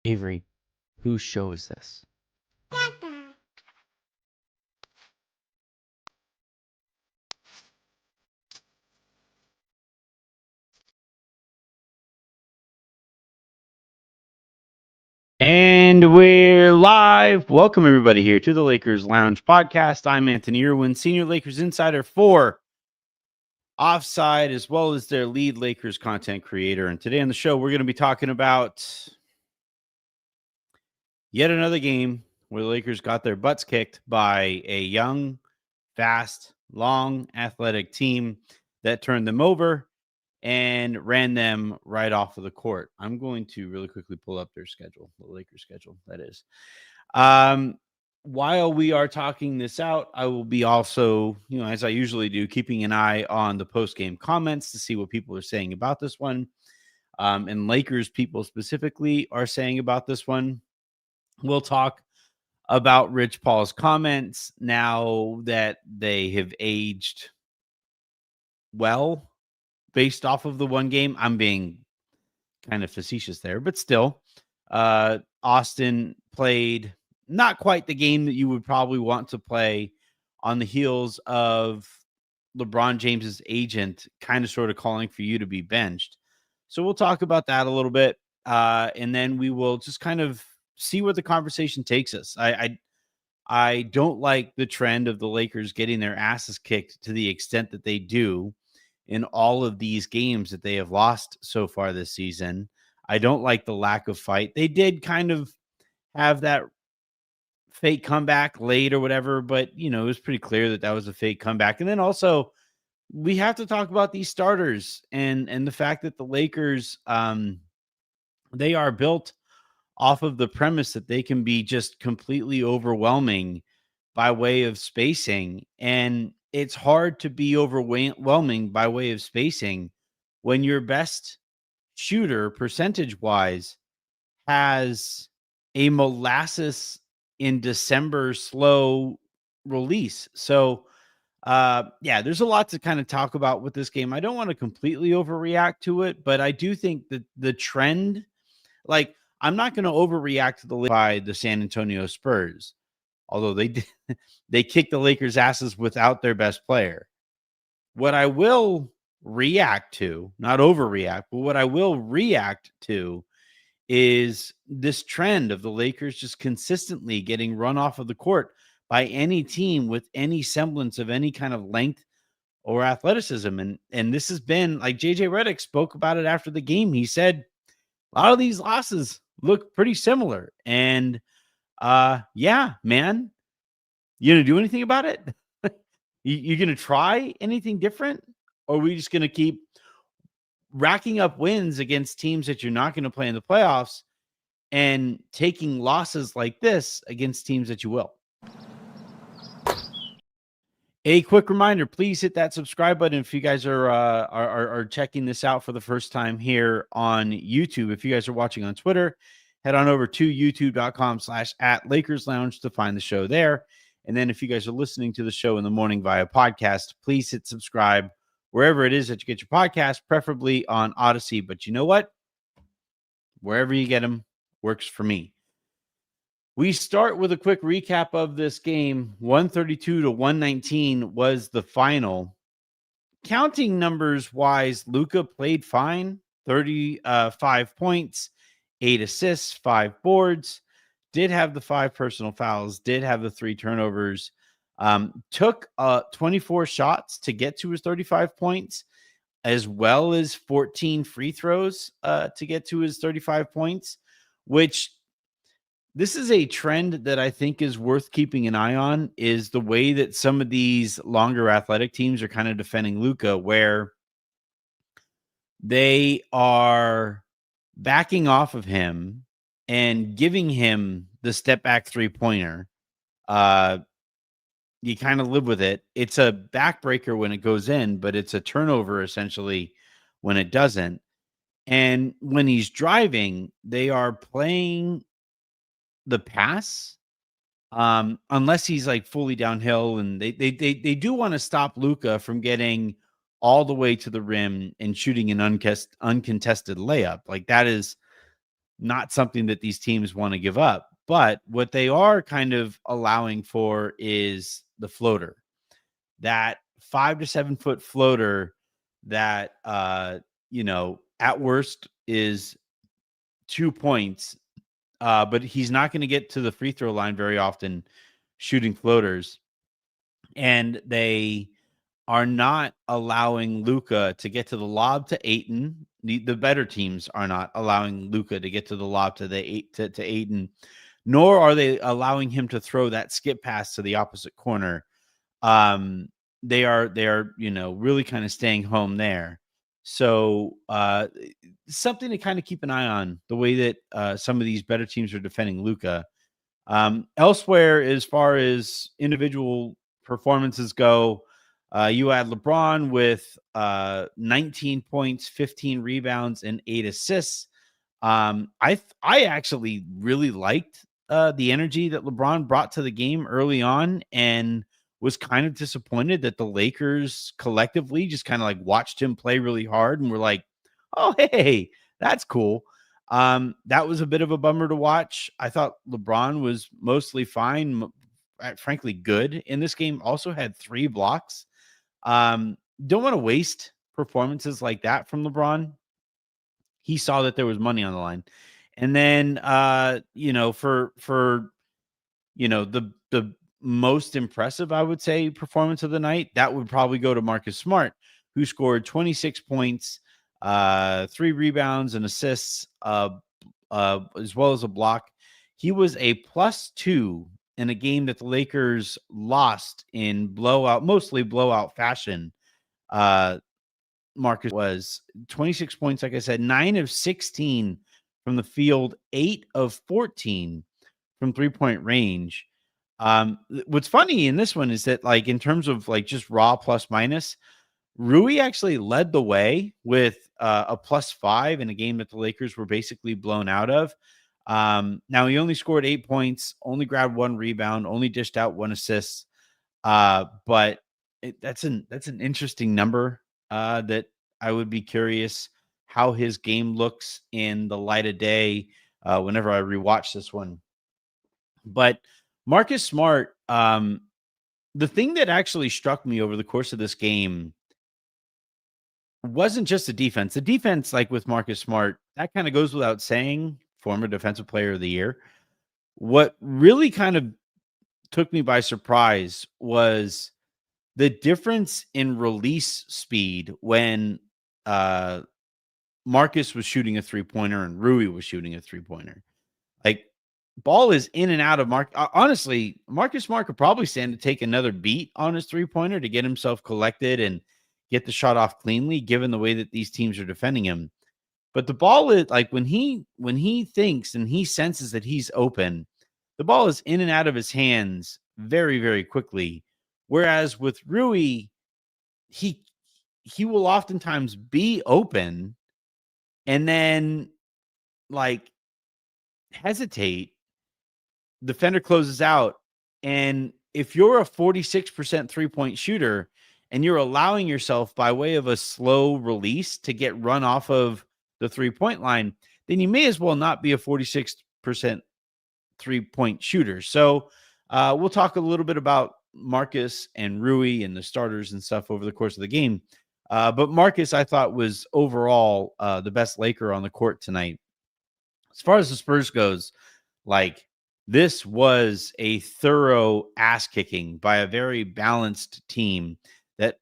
Avery, whose show is this? And we're live. Welcome, everybody, here to the Lakers Lounge podcast. I'm Anthony Irwin, Senior Lakers Insider for Offside, as well as their lead Lakers content creator. And today on the show, we're going to be talking about yet another game where the Lakers got their butts kicked by a young, fast, long, athletic team that turned them over and ran them right off of the court. I'm going to really quickly pull up their schedule, the Lakers schedule, that is. While we are talking this out, I will be also, as I usually do, keeping an eye on the post-game comments to see what people are saying about this one. And Lakers people specifically are saying about this one. We'll talk about Rich Paul's comments now that they have aged well based off of the one game. I'm being kind of facetious there, but still, Austin played not quite the game that you would probably want to play on the heels of LeBron James's agent kind of sort of calling for you to be benched. So we'll talk about that a little bit. And then we will just kind of see where the conversation takes us. I don't like the trend of the Lakers getting their asses kicked to the extent that they do in all of these games that they have lost so far this season. I don't like the lack of fight. They did kind of have that fake comeback late or whatever, but it was pretty clear that was a fake comeback. And then also we have to talk about these starters and the fact that the Lakers, they are built off of the premise that they can be just completely overwhelming by way of spacing. And it's hard to be overwhelming by way of spacing when your best shooter, percentage-wise, has a molasses in December slow release. So, there's a lot to kind of talk about with this game. I don't want to completely overreact to it, but I do think that the trend, like, I'm not going to overreact to the San Antonio Spurs, although they kicked the Lakers' asses without their best player. What I will react to, not overreact, but what I will react to is this trend of the Lakers just consistently getting run off of the court by any team with any semblance of any kind of length or athleticism. And this has been, like, JJ Redick spoke about it after the game. He said a lot of these losses look pretty similar. And yeah, man, you gonna do anything about it? You gonna try anything different? Or are we just gonna keep racking up wins against teams that you're not going to play in the playoffs and taking losses like this against teams that you will? A quick reminder, please hit that subscribe button if you guys are checking this out for the first time here on YouTube. If you guys are watching on Twitter, head on over to youtube.com/@LakersLounge to find the show there. And then if you guys are listening to the show in the morning via podcast, please hit subscribe wherever it is that you get your podcast, preferably on Odyssey. But you know what? Wherever you get them works for me. We start with a quick recap of this game. 132-119 was the final. Counting numbers wise, Luka played fine. 35 points, 8 assists, 5 boards. Did have the 5 personal fouls, did have the 3 turnovers. Took 24 shots to get to his 35 points, as well as 14 free throws to get to his 35 points, which this is a trend that I think is worth keeping an eye on, is the way that some of these longer athletic teams are kind of defending Luka, where they are backing off of him and giving him the step back 3-pointer. You kind of live with it. It's a backbreaker when it goes in, but it's a turnover essentially when it doesn't. And when he's driving, they are playing the pass, unless he's like fully downhill, and they do want to stop Luka from getting all the way to the rim and shooting an uncontested layup. Like, that is not something that these teams want to give up. But what they are kind of allowing for is the floater, that 5 to 7 foot floater that, at worst is 2 points. But he's not going to get to the free throw line very often shooting floaters. And they are not allowing Luka to get to the lob to Ayton. The better teams are not allowing Luka to get to the lob to to Ayton, nor are they allowing him to throw that skip pass to the opposite corner. They are really kind of staying home there. So something to kind of keep an eye on, the way that some of these better teams are defending Luka. Elsewhere, as far as individual performances go, you had LeBron with 19 points, 15 rebounds, and 8 assists. I actually really liked the energy that LeBron brought to the game early on, and was kind of disappointed that the Lakers collectively just kind of like watched him play really hard and were like, "Oh, hey, that's cool." That was a bit of a bummer to watch. I thought LeBron was mostly fine, frankly good in this game. Also had 3 blocks. Don't want to waste performances like that from LeBron. He saw that there was money on the line. And then for the most impressive, I would say, performance of the night, that would probably go to Marcus Smart, who scored 26 points, 3 rebounds and assists, as well as a block. He was a +2 in a game that the Lakers lost in mostly blowout fashion. Marcus was 26 points, like I said, 9 of 16 from the field, 8 of 14 from 3-point range. What's funny in this one is that, like, in terms of like just raw plus minus, Rui actually led the way with a +5 in a game that the Lakers were basically blown out of. Now he only scored 8 points, only grabbed 1 rebound, only dished out 1 assist. But that's an interesting number that I would be curious how his game looks in the light of day whenever I rewatch this one. But Marcus Smart, the thing that actually struck me over the course of this game wasn't just the defense. The defense, like with Marcus Smart, that kind of goes without saying, former defensive player of the year. What really kind of took me by surprise was the difference in release speed when Marcus was shooting a 3-pointer and Rui was shooting a 3-pointer. Like, ball is in and out of honestly, Marcus Smart could probably stand to take another beat on his 3-pointer to get himself collected and get the shot off cleanly, given the way that these teams are defending him. But the ball is like, when he thinks and he senses that he's open, the ball is in and out of his hands very, very quickly. Whereas with Rui, he will oftentimes be open and then like hesitate. Defender closes out, and if you're a 46% 3-point shooter and you're allowing yourself by way of a slow release to get run off of the 3-point line, then you may as well not be a 46% 3-point shooter. So we'll talk a little bit about Marcus and Rui and the starters and stuff over the course of the game. But Marcus, I thought, was overall the best Laker on the court tonight. As far as the Spurs goes, like, this was a thorough ass kicking by a very balanced team that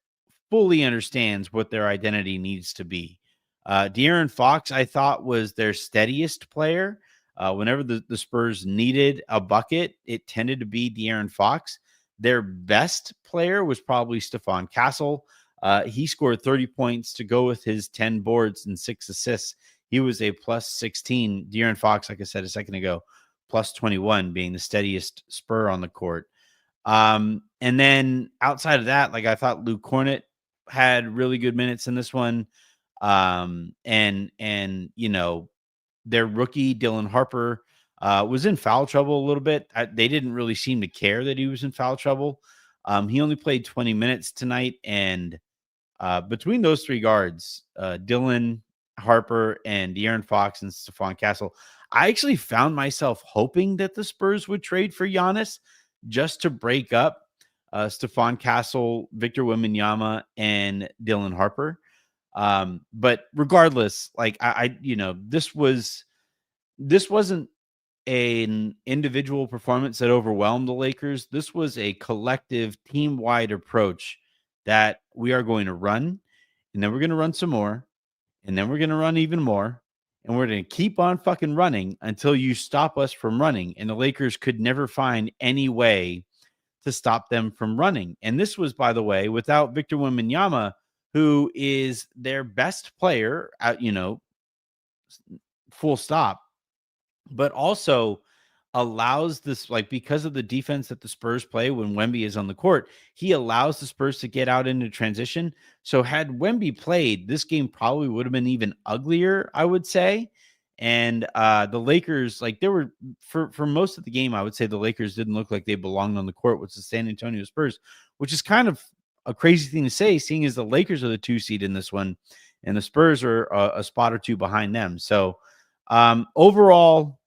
fully understands what their identity needs to be. De'Aaron Fox, I thought, was their steadiest player. Whenever the Spurs needed a bucket, it tended to be De'Aaron Fox. Their best player was probably Stephon Castle. He scored 30 points to go with his 10 boards and 6 assists. He was a +16. De'Aaron Fox, like I said a second ago, +21, being the steadiest Spur on the court. And then outside of that, like, I thought Luke Cornett had really good minutes in this one. And their rookie Dylan Harper was in foul trouble a little bit. They didn't really seem to care that he was in foul trouble. He only played 20 minutes tonight, and between those 3 guards, Dylan, Harper and De'Aaron Fox and Stephon Castle. I actually found myself hoping that the Spurs would trade for Giannis just to break up Stephon Castle, Victor Wembanyama, and Dylan Harper. But regardless, like this wasn't an individual performance that overwhelmed the Lakers. This was a collective team-wide approach that we are going to run, and then we're going to run some more, and then we're going to run even more, and we're going to keep on fucking running until you stop us from running. And the Lakers could never find any way to stop them from running. And this was, by the way, without Victor Wembanyama, who is their best player, full stop, but also allows this, like, because of the defense that the Spurs play when Wemby is on the court, he allows the Spurs to get out into transition. So had Wemby played, this game probably would have been even uglier, I would say. And the Lakers, like, there were for most of the game, I would say the Lakers didn't look like they belonged on the court with the San Antonio Spurs, which is kind of a crazy thing to say, seeing as the Lakers are the 2 seed in this one, and the Spurs are a spot or two behind them. So overall,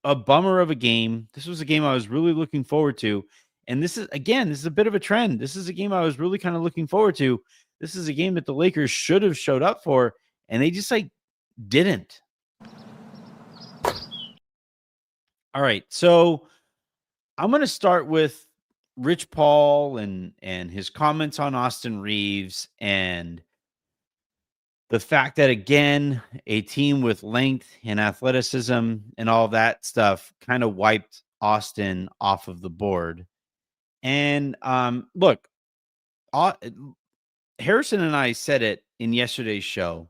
a bummer of a game. This was a game I was really looking forward to. And this is a bit of a trend. This is a game I was really kind of looking forward to. This is a game that the Lakers should have showed up for, and they just didn't. All right. So I'm going to start with Rich Paul and his comments on Austin Reaves, and the fact that, again, a team with length and athleticism and all that stuff kind of wiped Austin off of the board. And look, Harrison and I said it in yesterday's show.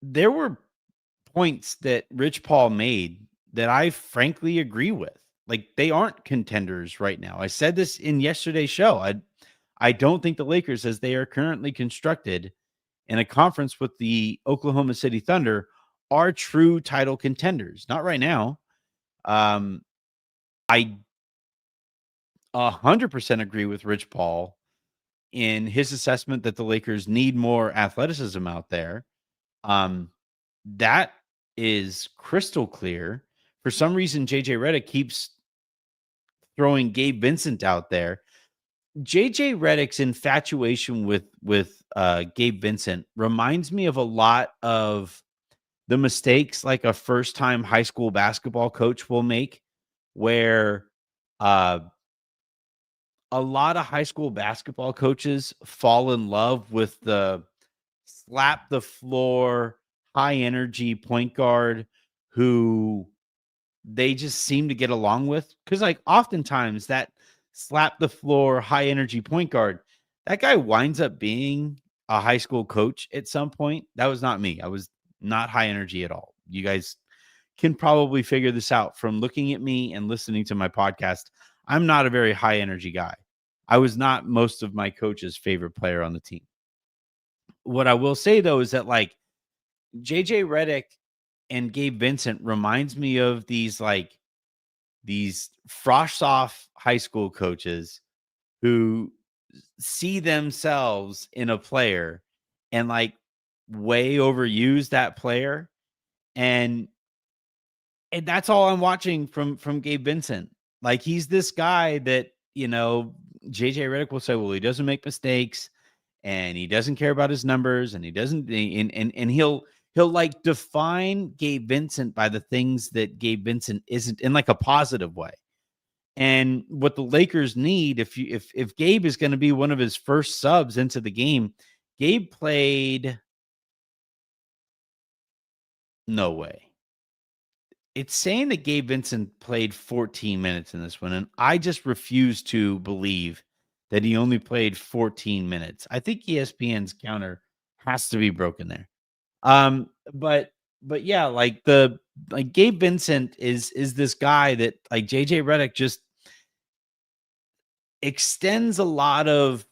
There were points that Rich Paul made that I frankly agree with. Like, they aren't contenders right now. I said this in yesterday's show. I don't think the Lakers, as they are currently constructed in a conference with the Oklahoma City Thunder, are true title contenders. Not right now. I 100% agree with Rich Paul in his assessment that the Lakers need more athleticism out there. That is crystal clear. For some reason, JJ Redick keeps throwing Gabe Vincent out there. JJ Redick's infatuation with Gabe Vincent reminds me of a lot of the mistakes like a first-time high school basketball coach will make, where a lot of high school basketball coaches fall in love with the slap the floor, high energy point guard who they just seem to get along with. Because, like, oftentimes that slap the floor, high energy point guard, that guy winds up being a high school coach at some point. That was not me. I was not high energy at all. You guys can probably figure this out from looking at me and listening to my podcast. I'm not a very high energy guy. I was not most of my coach's favorite player on the team. What I will say, though, is that, like, JJ Redick and Gabe Vincent reminds me of these frosh off high school coaches who see themselves in a player and way overuse that player. And that's all I'm watching from Gabe Vincent. Like, he's this guy that, JJ Redick will say, well, he doesn't make mistakes and he doesn't care about his numbers and he doesn't, and he'll define Gabe Vincent by the things that Gabe Vincent isn't, in a positive way. And what the Lakers need, if Gabe is going to be one of his first subs into the game, Gabe played, no way. It's saying that Gabe Vincent played 14 minutes in this one, and I just refuse to believe that he only played 14 minutes. I think ESPN's counter has to be broken there. But yeah, Gabe Vincent is this guy that, like, JJ Redick just extends a lot of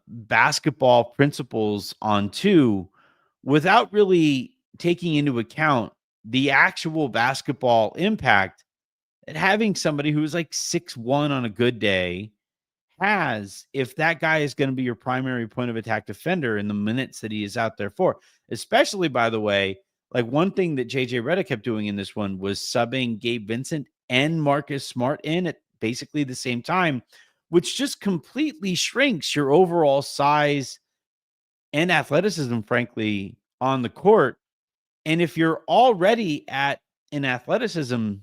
basketball principles onto without really taking into account the actual basketball impact that having somebody who's 6'1" on a good day has if that guy is going to be your primary point of attack defender in the minutes that he is out there for. Especially, by the way, like one thing that JJ Redick kept doing in this one was subbing Gabe Vincent and Marcus Smart in at basically the same time, which just completely shrinks your overall size and athleticism, frankly, on the court. And if you're already at an athleticism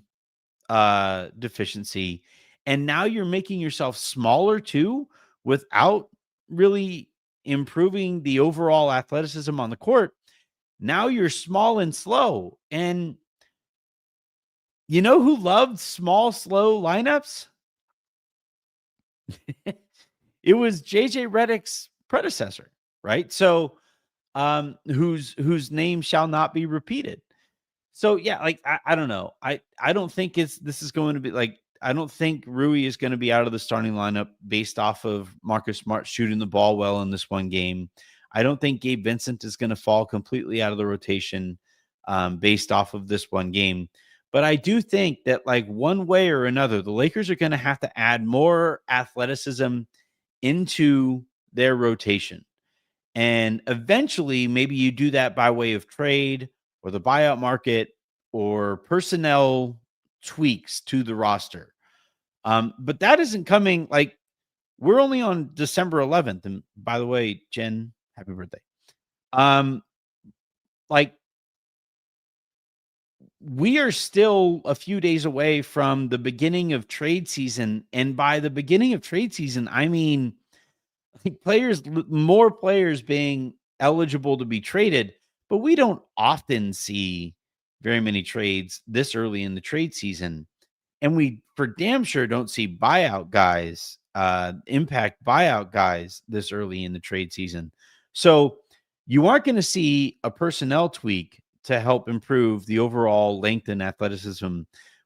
deficiency, and now you're making yourself smaller too, without really improving the overall athleticism on the court, now you're small and slow. And you know who loved small, slow lineups? It was JJ Redick's predecessor, right? So, whose name shall not be repeated. So yeah, like I don't know. I don't think this is going to be like, I don't think Rui is going to be out of the starting lineup based off of Marcus Smart shooting the ball well in this one game. I don't think Gabe Vincent is going to fall completely out of the rotation based off of this one game. But I do think that, like, one way or another, the Lakers are going to have to add more athleticism into their rotation. And eventually, maybe you do that by way of trade or the buyout market or personnel tweaks to the roster. But that isn't coming. Like, we're only on December 11th. And by the way, Jen, happy birthday. Like, we are still a few days away from the beginning of trade season. And by the beginning of trade season, I mean, more players being eligible to be traded, but we don't often see very many trades this early in the trade season. And we for damn sure don't see impact buyout guys this early in the trade season. So you aren't going to see a personnel tweak to help improve the overall length and athleticism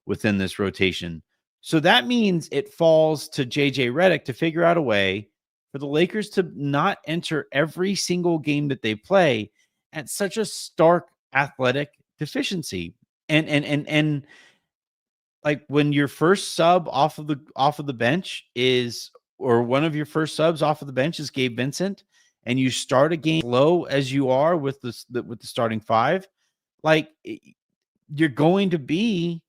within this rotation. So that means it falls to JJ Redick to figure out a way for the Lakers to not enter every single game that they play at such a stark athletic deficiency. And like, when your first sub off of the bench is, or one of your first subs off of the bench is Gabe Vincent, and you start a game low as you are with the starting five, like, you're going to be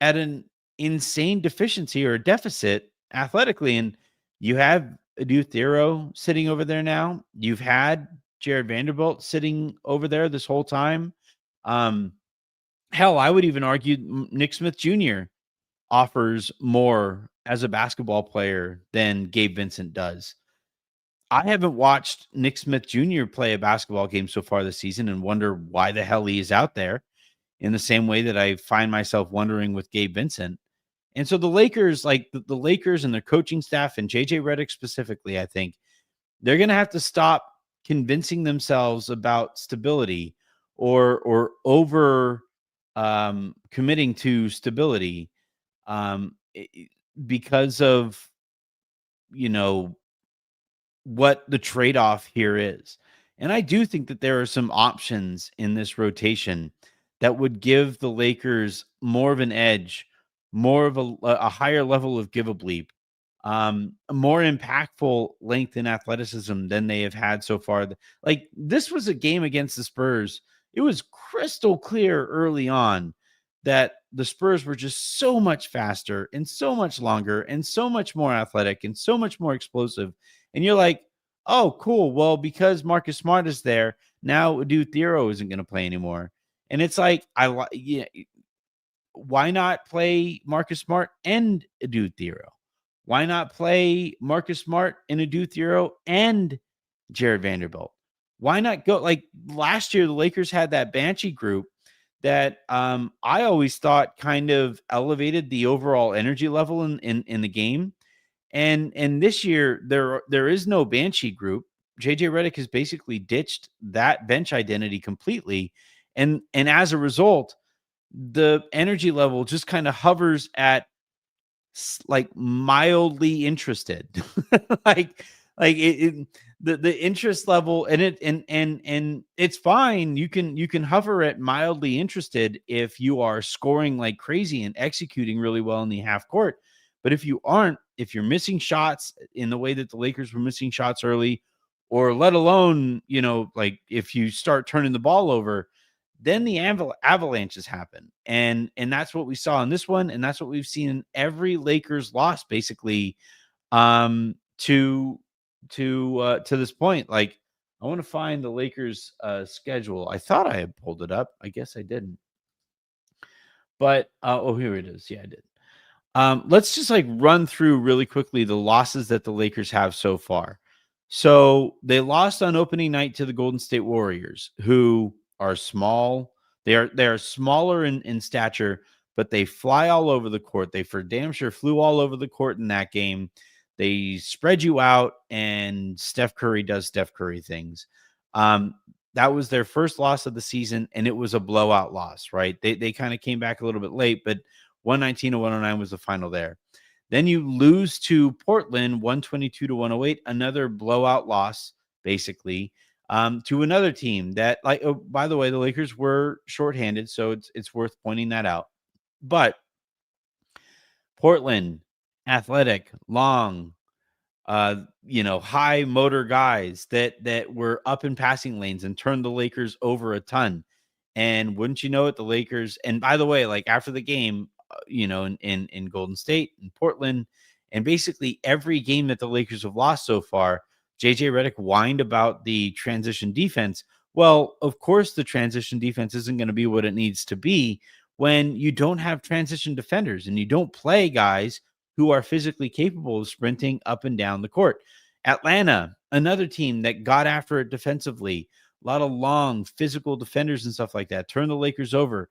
at an insane deficiency or a deficit athletically. And you have Adu Thero sitting over there now. You've had Jared Vanderbilt sitting over there this whole time. Hell, I would even argue Nick Smith Jr. offers more as a basketball player than Gabe Vincent does. I haven't watched Nick Smith Jr. play a basketball game so far this season and wonder why the hell he is out there, in the same way that I find myself wondering with Gabe Vincent. And so the Lakers, like the Lakers and their coaching staff and JJ Redick specifically, I think they're going to have to stop convincing themselves about stability or over committing to stability because of, what the trade-off here is. And I do think that there are some options in this rotation that would give the Lakers more of an edge, more of a higher level of give a bleep, more impactful length and athleticism than they have had so far. Like, this was a game against the Spurs. It was crystal clear early on that the Spurs were just so much faster and so much longer and so much more athletic and so much more explosive. And you're like, oh, cool. Well, because Marcus Smart is there, now Adu Thero isn't going to play anymore. And it's like, why not play Marcus Smart and Adu Thero? Why not play Marcus Smart and Adu Thero and Jared Vanderbilt? Why not go, like, last year the Lakers had that Banshee group that I always thought kind of elevated the overall energy level in the game. And this year there is no Banshee group. JJ Redick has basically ditched that bench identity completely. And as a result, the energy level just kind of hovers at like mildly interested. The interest level, and it's fine. You can hover at mildly interested if you are scoring like crazy and executing really well in the half court. But if you aren't, if you're missing shots in the way that the Lakers were missing shots early, or let alone, like if you start turning the ball over, then the avalanches happen. And that's what we saw in this one. And that's what we've seen in every Lakers loss, basically, to this point. Like, I want to find the Lakers schedule. I thought I had pulled it up. I guess I didn't. But here it is. Yeah, I did. Let's just like run through really quickly the losses that the Lakers have so far. So they lost on opening night to the Golden State Warriors, who are small. They are smaller in stature, but they fly all over the court. They for damn sure flew all over the court in that game. They spread you out, and Steph Curry does Steph Curry things. That was their first loss of the season, and it was a blowout loss, right? They kind of came back a little bit late, but 119 to 109 was the final there. Then you lose to Portland, 122 to 108, another blowout loss, basically, to another team that, like, oh, by the way, the Lakers were shorthanded, so it's worth pointing that out. But Portland, athletic, long, high motor guys that were up in passing lanes and turned the Lakers over a ton. And wouldn't you know it, the Lakers, and by the way, like after the game, in Golden State and Portland, and basically every game that the Lakers have lost so far, JJ Redick whined about the transition defense. Well, of course, the transition defense isn't going to be what it needs to be when you don't have transition defenders and you don't play guys who are physically capable of sprinting up and down the court. Atlanta, another team that got after it defensively, a lot of long physical defenders and stuff like that, turned the Lakers over,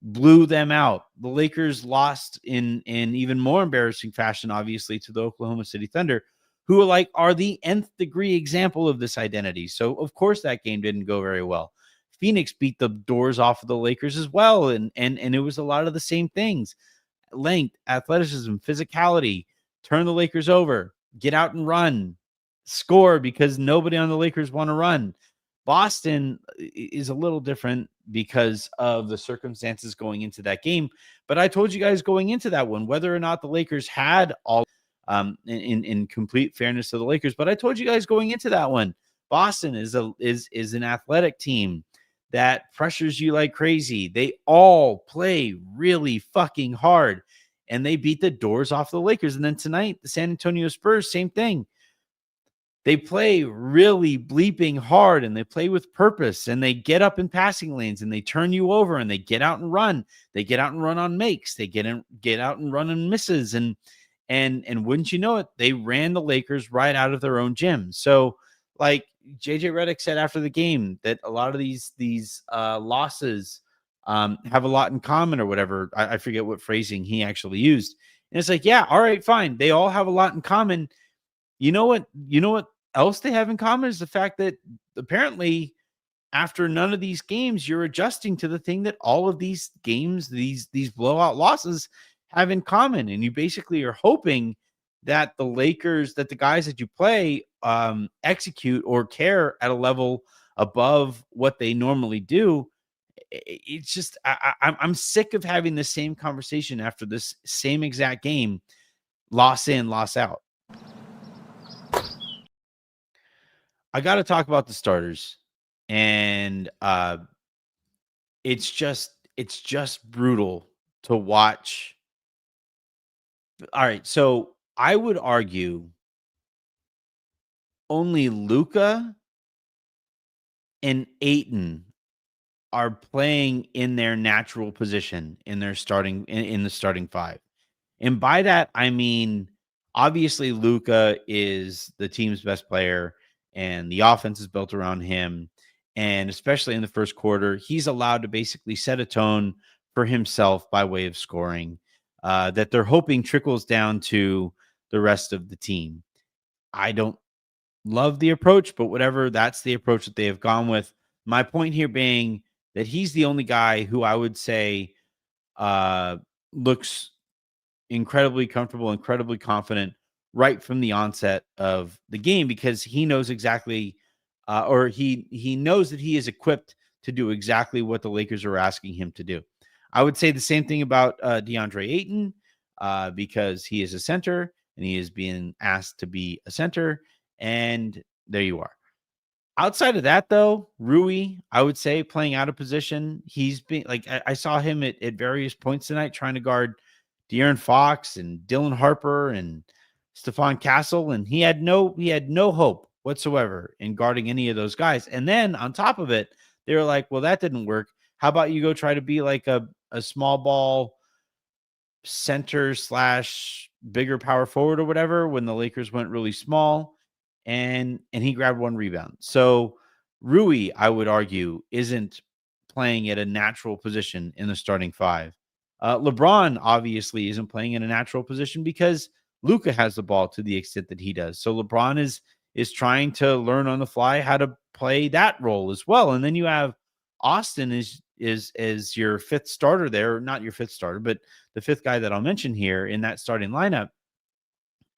blew them out. The Lakers lost in even more embarrassing fashion, obviously, to the Oklahoma City Thunder, who are the nth degree example of this identity. So, of course, that game didn't go very well. Phoenix beat the doors off of the Lakers as well, and it was a lot of the same things. Length, athleticism, physicality, turn the Lakers over, get out and run, score because nobody on the Lakers want to run. Boston is a little different because of the circumstances going into that game. But I told you guys going into that one, whether or not the Lakers had all in complete fairness to the Lakers, but I told you guys going into that one, Boston is an athletic team that pressures you like crazy. They all play really fucking hard, and they beat the doors off the Lakers. And then tonight, the San Antonio Spurs, same thing. They play really bleeping hard, and they play with purpose, and they get up in passing lanes, and they turn you over, and they get out and run. They get out and run on makes. They get out and run on misses. And wouldn't you know it, they ran the Lakers right out of their own gym. So, like JJ Redick said after the game, that a lot of these losses have a lot in common or whatever. I forget what phrasing he actually used. And it's like, yeah, all right, fine. They all have a lot in common. You know what else they have in common is the fact that apparently after none of these games, you're adjusting to the thing that all of these games, these blowout losses have in common. And you basically are hoping that the guys that you play execute or care at a level above what they normally do. It's just, I'm sick of having the same conversation after this same exact game, loss in, loss out. I got to talk about the starters, and it's just brutal to watch. All right, so I would argue only Luka and Ayton are playing in their natural position in their in the starting five. And by that, I mean, obviously Luka is the team's best player and the offense is built around him. And especially in the first quarter, he's allowed to basically set a tone for himself by way of scoring that they're hoping trickles down to the rest of the team. I don't love the approach, but whatever, that's the approach that they have gone with. My point here being that he's the only guy who I would say looks incredibly comfortable, incredibly confident right from the onset of the game, because he knows exactly or he knows that he is equipped to do exactly what the Lakers are asking him to do. I would say the same thing about DeAndre Ayton. because he is a center and he is being asked to be a center. And there you are. Outside of that, though, Rui, I would say playing out of position. He's been like I saw him at various points tonight trying to guard De'Aaron Fox and Dylan Harper and Stephon Castle, and he had no hope whatsoever in guarding any of those guys. And then on top of it, they were like, "Well, that didn't work. How about you go try to be like a small ball center slash bigger power forward or whatever," when the Lakers went really small, and he grabbed one rebound. So Rui, I would argue, isn't playing at a natural position in the starting five. LeBron obviously isn't playing in a natural position because Luka has the ball to the extent that he does. So LeBron is trying to learn on the fly how to play that role as well. And then you have Austin is your fifth starter there, not your fifth starter, but the fifth guy that I'll mention here in that starting lineup.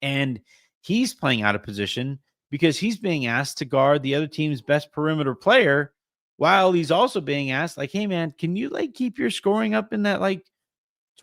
And he's playing out of position because he's being asked to guard the other team's best perimeter player while he's also being asked, like, "Hey man, can you like keep your scoring up in that like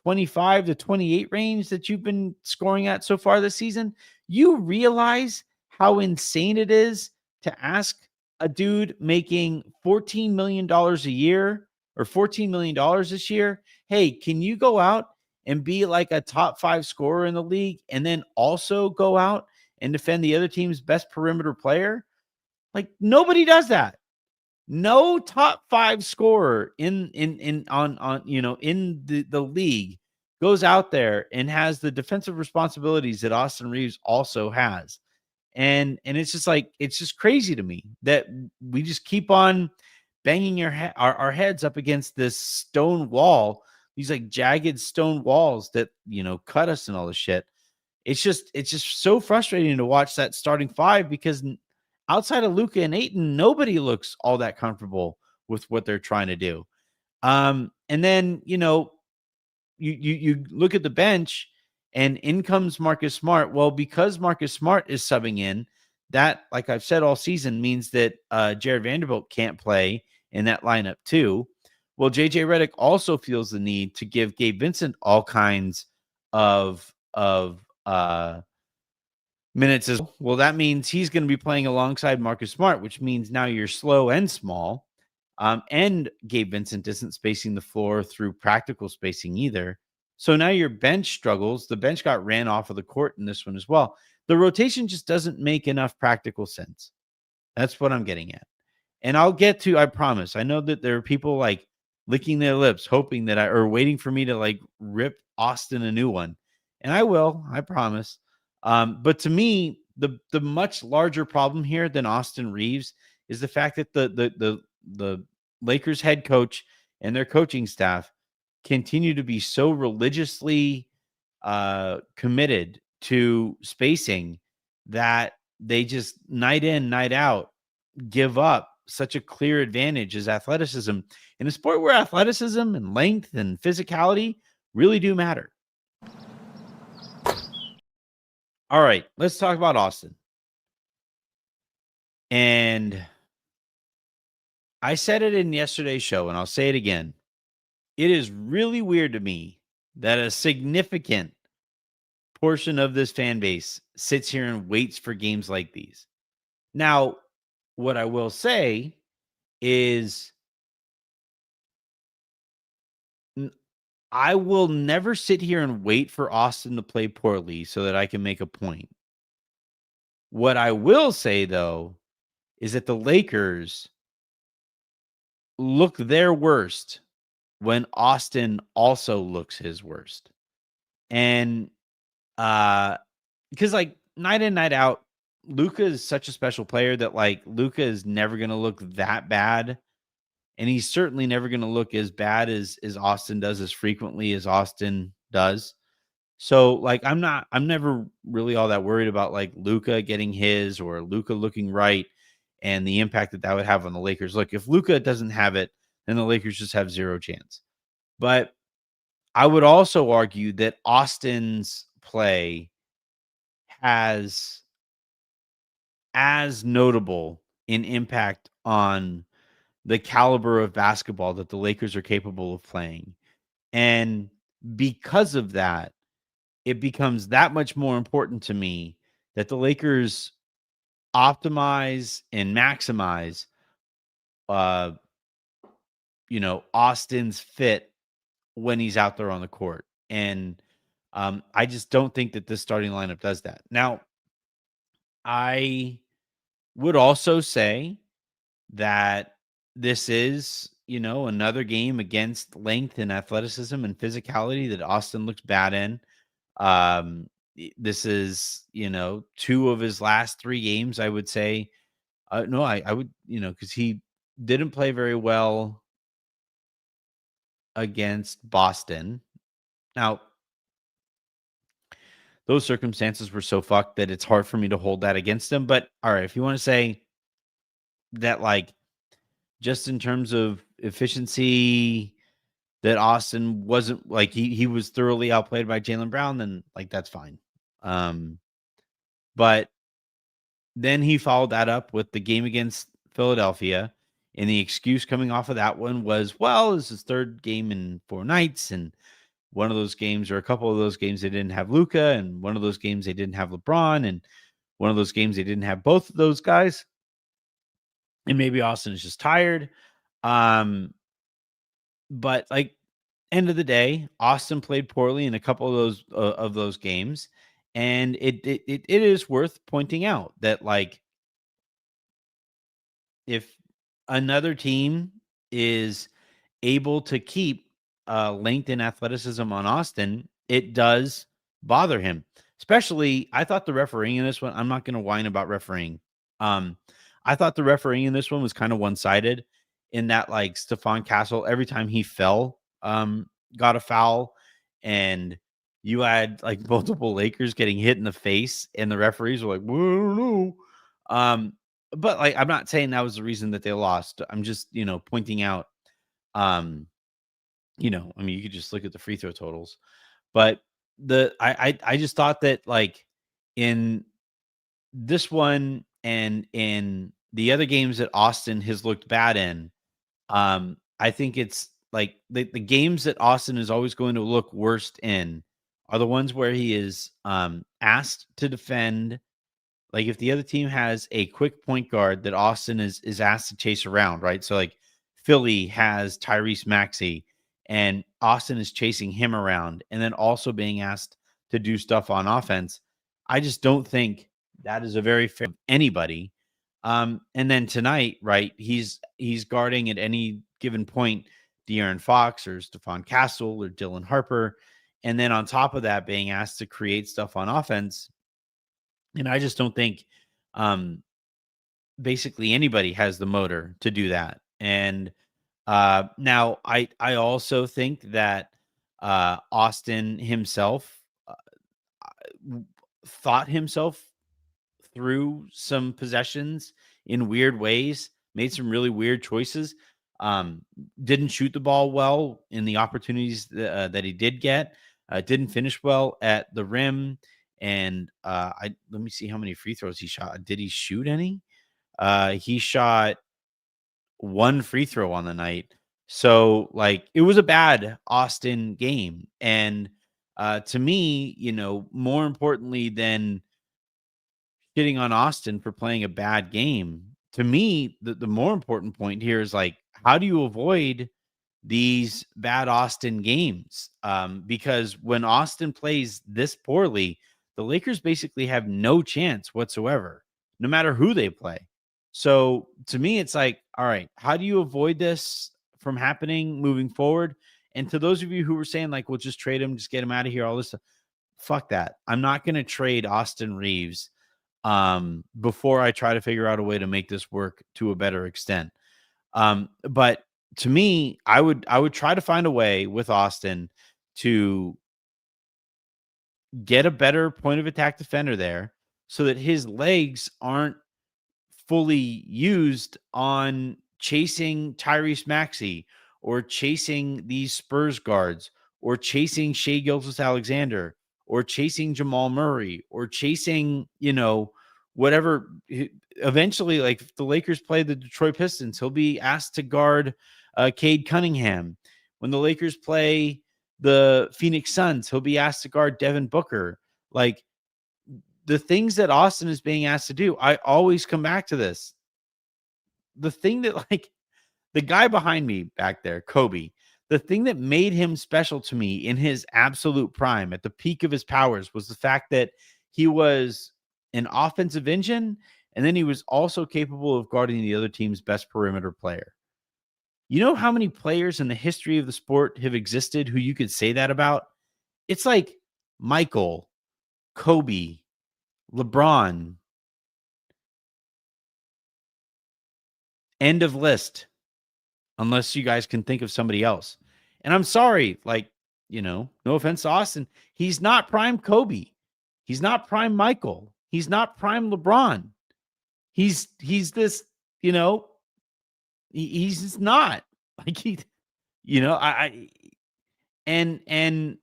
25 to 28 range that you've been scoring at so far this season?" You realize how insane it is to ask a dude making $14 million a year or $14 million this year, "Hey, can you go out and be like a top 5 scorer in the league and then also go out and defend the other team's best perimeter player?" Like, nobody does that. No top 5 scorer in on in the league goes out there and has the defensive responsibilities that Austin Reaves also has. And it's just like, it's just crazy to me that we just keep on banging our heads up against this stone wall, these like jagged stone walls that, cut us and all this shit. It's just so frustrating to watch that starting five because outside of Luka and Ayton, nobody looks all that comfortable with what they're trying to do. And then, you look at the bench and in comes Marcus Smart. Well, because Marcus Smart is subbing in, that, like I've said all season, means that Jared Vanderbilt can't play in that lineup too. Well, JJ Redick also feels the need to give Gabe Vincent all kinds of minutes as well. That means he's going to be playing alongside Marcus Smart, which means now you're slow and small. And Gabe Vincent isn't spacing the floor through practical spacing either. So now your bench struggles. The bench got ran off of the court in this one as well. The rotation just doesn't make enough practical sense. That's what I'm getting at. And I'll get to, I promise. I know that there are people like licking their lips, hoping that or waiting for me to like rip Austin a new one. And I will, I promise. But to me, the much larger problem here than Austin Reaves is the fact that the Lakers head coach and their coaching staff continue to be so religiously committed to spacing that they just night in, night out give up such a clear advantage as athleticism in a sport where athleticism and length and physicality really do matter. All right, let's talk about Austin. And I said it in yesterday's show, and I'll say it again. It is really weird to me that a significant portion of this fan base sits here and waits for games like these. Now, what I will say is I will never sit here and wait for Austin to play poorly so that I can make a point. What I will say, though, is that the Lakers look their worst when Austin also looks his worst. And because like night in, night out, Luka is such a special player that like Luka is never going to look that bad. And he's certainly never going to look as bad as Austin does, as frequently as Austin does. So like I'm never really all that worried about like Luka getting his or Luka looking right and the impact that would have on the Lakers. Look, if Luka doesn't have it, then the Lakers just have zero chance. But I would also argue that Austin's play has as notable an impact on the caliber of basketball that the Lakers are capable of playing. And because of that, it becomes that much more important to me that the Lakers optimize and maximize, uh, Austin's fit when he's out there on the court. And I just don't think that this starting lineup does that. Now, I would also say that this is, another game against length and athleticism and physicality that Austin looks bad in. This is, two of his last three games, I would say. No, I would, because he didn't play very well against Boston. Now, those circumstances were so fucked that it's hard for me to hold that against him. But all right, if you want to say that, like, just in terms of efficiency, that Austin wasn't like he was thoroughly outplayed by Jaylen Brown, then like that's fine. But then he followed that up with the game against Philadelphia, and the excuse coming off of that one was, well, it's his third game in 4 nights, and one of those games or a couple of those games they didn't have Luka, and one of those games they didn't have LeBron, and one of those games they didn't have both of those guys. And maybe Austin is just tired. But like, end of the day, Austin played poorly in a couple of those games, and it is worth pointing out that, like, if another team is able to keep length and athleticism on Austin, it does bother him. Especially, I thought the refereeing in this one, I'm not going to whine about refereeing. I thought the refereeing in this one was kind of one-sided in that, like, Stephon Castle, every time he fell, got a foul, and you had like multiple Lakers getting hit in the face, and the referees were like, well, I don't know. But like, I'm not saying that was the reason that they lost. I'm just, pointing out, I mean, you could just look at the free throw totals, but I just thought that, like, in this one and in the other games that Austin has looked bad in, I think it's like the games that Austin is always going to look worst in are the ones where he is asked to defend. Like, if the other team has a quick point guard that Austin is asked to chase around, right? So like Philly has Tyrese Maxey and Austin is chasing him around and then also being asked to do stuff on offense. I just don't think that is a very fair anybody. And then tonight, right, he's guarding at any given point De'Aaron Fox or Stephon Castle or Dylan Harper. And then on top of that, being asked to create stuff on offense. And I just don't think basically anybody has the motor to do that. And now I also think that Austin himself thought himself through some possessions in weird ways, made some really weird choices. Didn't shoot the ball well in the opportunities that he did get. Didn't finish well at the rim. And let me see how many free throws he shot. Did he shoot any? He shot one free throw on the night. So, like, it was a bad Austin game. And to me, more importantly than shitting on Austin for playing a bad game, to me, the more important point here is, like, how do you avoid these bad Austin games? Because when Austin plays this poorly, the Lakers basically have no chance whatsoever, no matter who they play. So to me, it's like, all right, how do you avoid this from happening moving forward? And to those of you who were saying, like, we'll just trade him, just get him out of here, all this stuff, fuck that. I'm not going to trade Austin Reaves before I try to figure out a way to make this work to a better extent. But to me, I would try to find a way with Austin to get a better point of attack defender there so that his legs aren't fully used on chasing Tyrese Maxey or chasing these Spurs guards or chasing Shai Gilgeous-Alexander or chasing Jamal Murray or chasing, whatever. Eventually, like, if the Lakers play the Detroit Pistons, he'll be asked to guard Cade Cunningham. When the Lakers play the Phoenix Suns, he'll be asked to guard Devin Booker. Like, the things that Austin is being asked to do, I always come back to this. The thing that, like, the guy behind me back there, Kobe, the thing that made him special to me in his absolute prime, at the peak of his powers, was the fact that he was an offensive engine, and then he was also capable of guarding the other team's best perimeter player. You know how many players in the history of the sport have existed who you could say that about? It's like Michael, Kobe, LeBron, end of list, unless you guys can think of somebody else. And I'm sorry, like, no offense to Austin, he's not prime Kobe. He's not prime Michael. He's not prime LeBron. He's this, he's just not. Like, and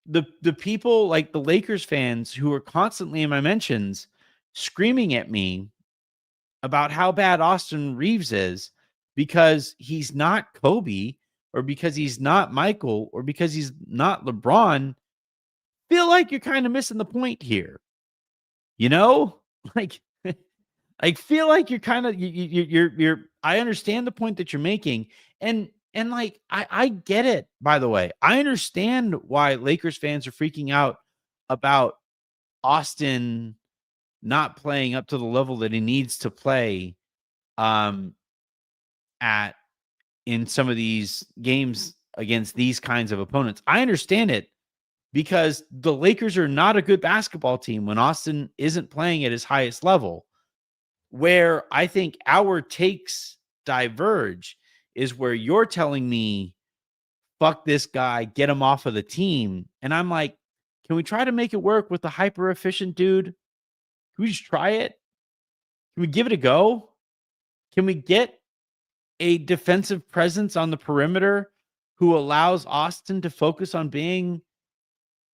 the people, like the Lakers fans who are constantly in my mentions screaming at me about how bad Austin Reaves is because he's not Kobe, or because he's not Michael, or because he's not LeBron, feel like you're kind of missing the point here. Like, I feel like you're kind of, you're, I understand the point that you're making. And like, I get it, by the way. I understand why Lakers fans are freaking out about Austin not playing up to the level that he needs to play in some of these games against these kinds of opponents. I understand it, because the Lakers are not a good basketball team when Austin isn't playing at his highest level. Where I think our takes diverge is where you're telling me, fuck this guy, get him off of the team. And I'm like, can we try to make it work with the hyper efficient dude? Can we just try it? Can we give it a go? Can we get a defensive presence on the perimeter who allows Austin to focus on being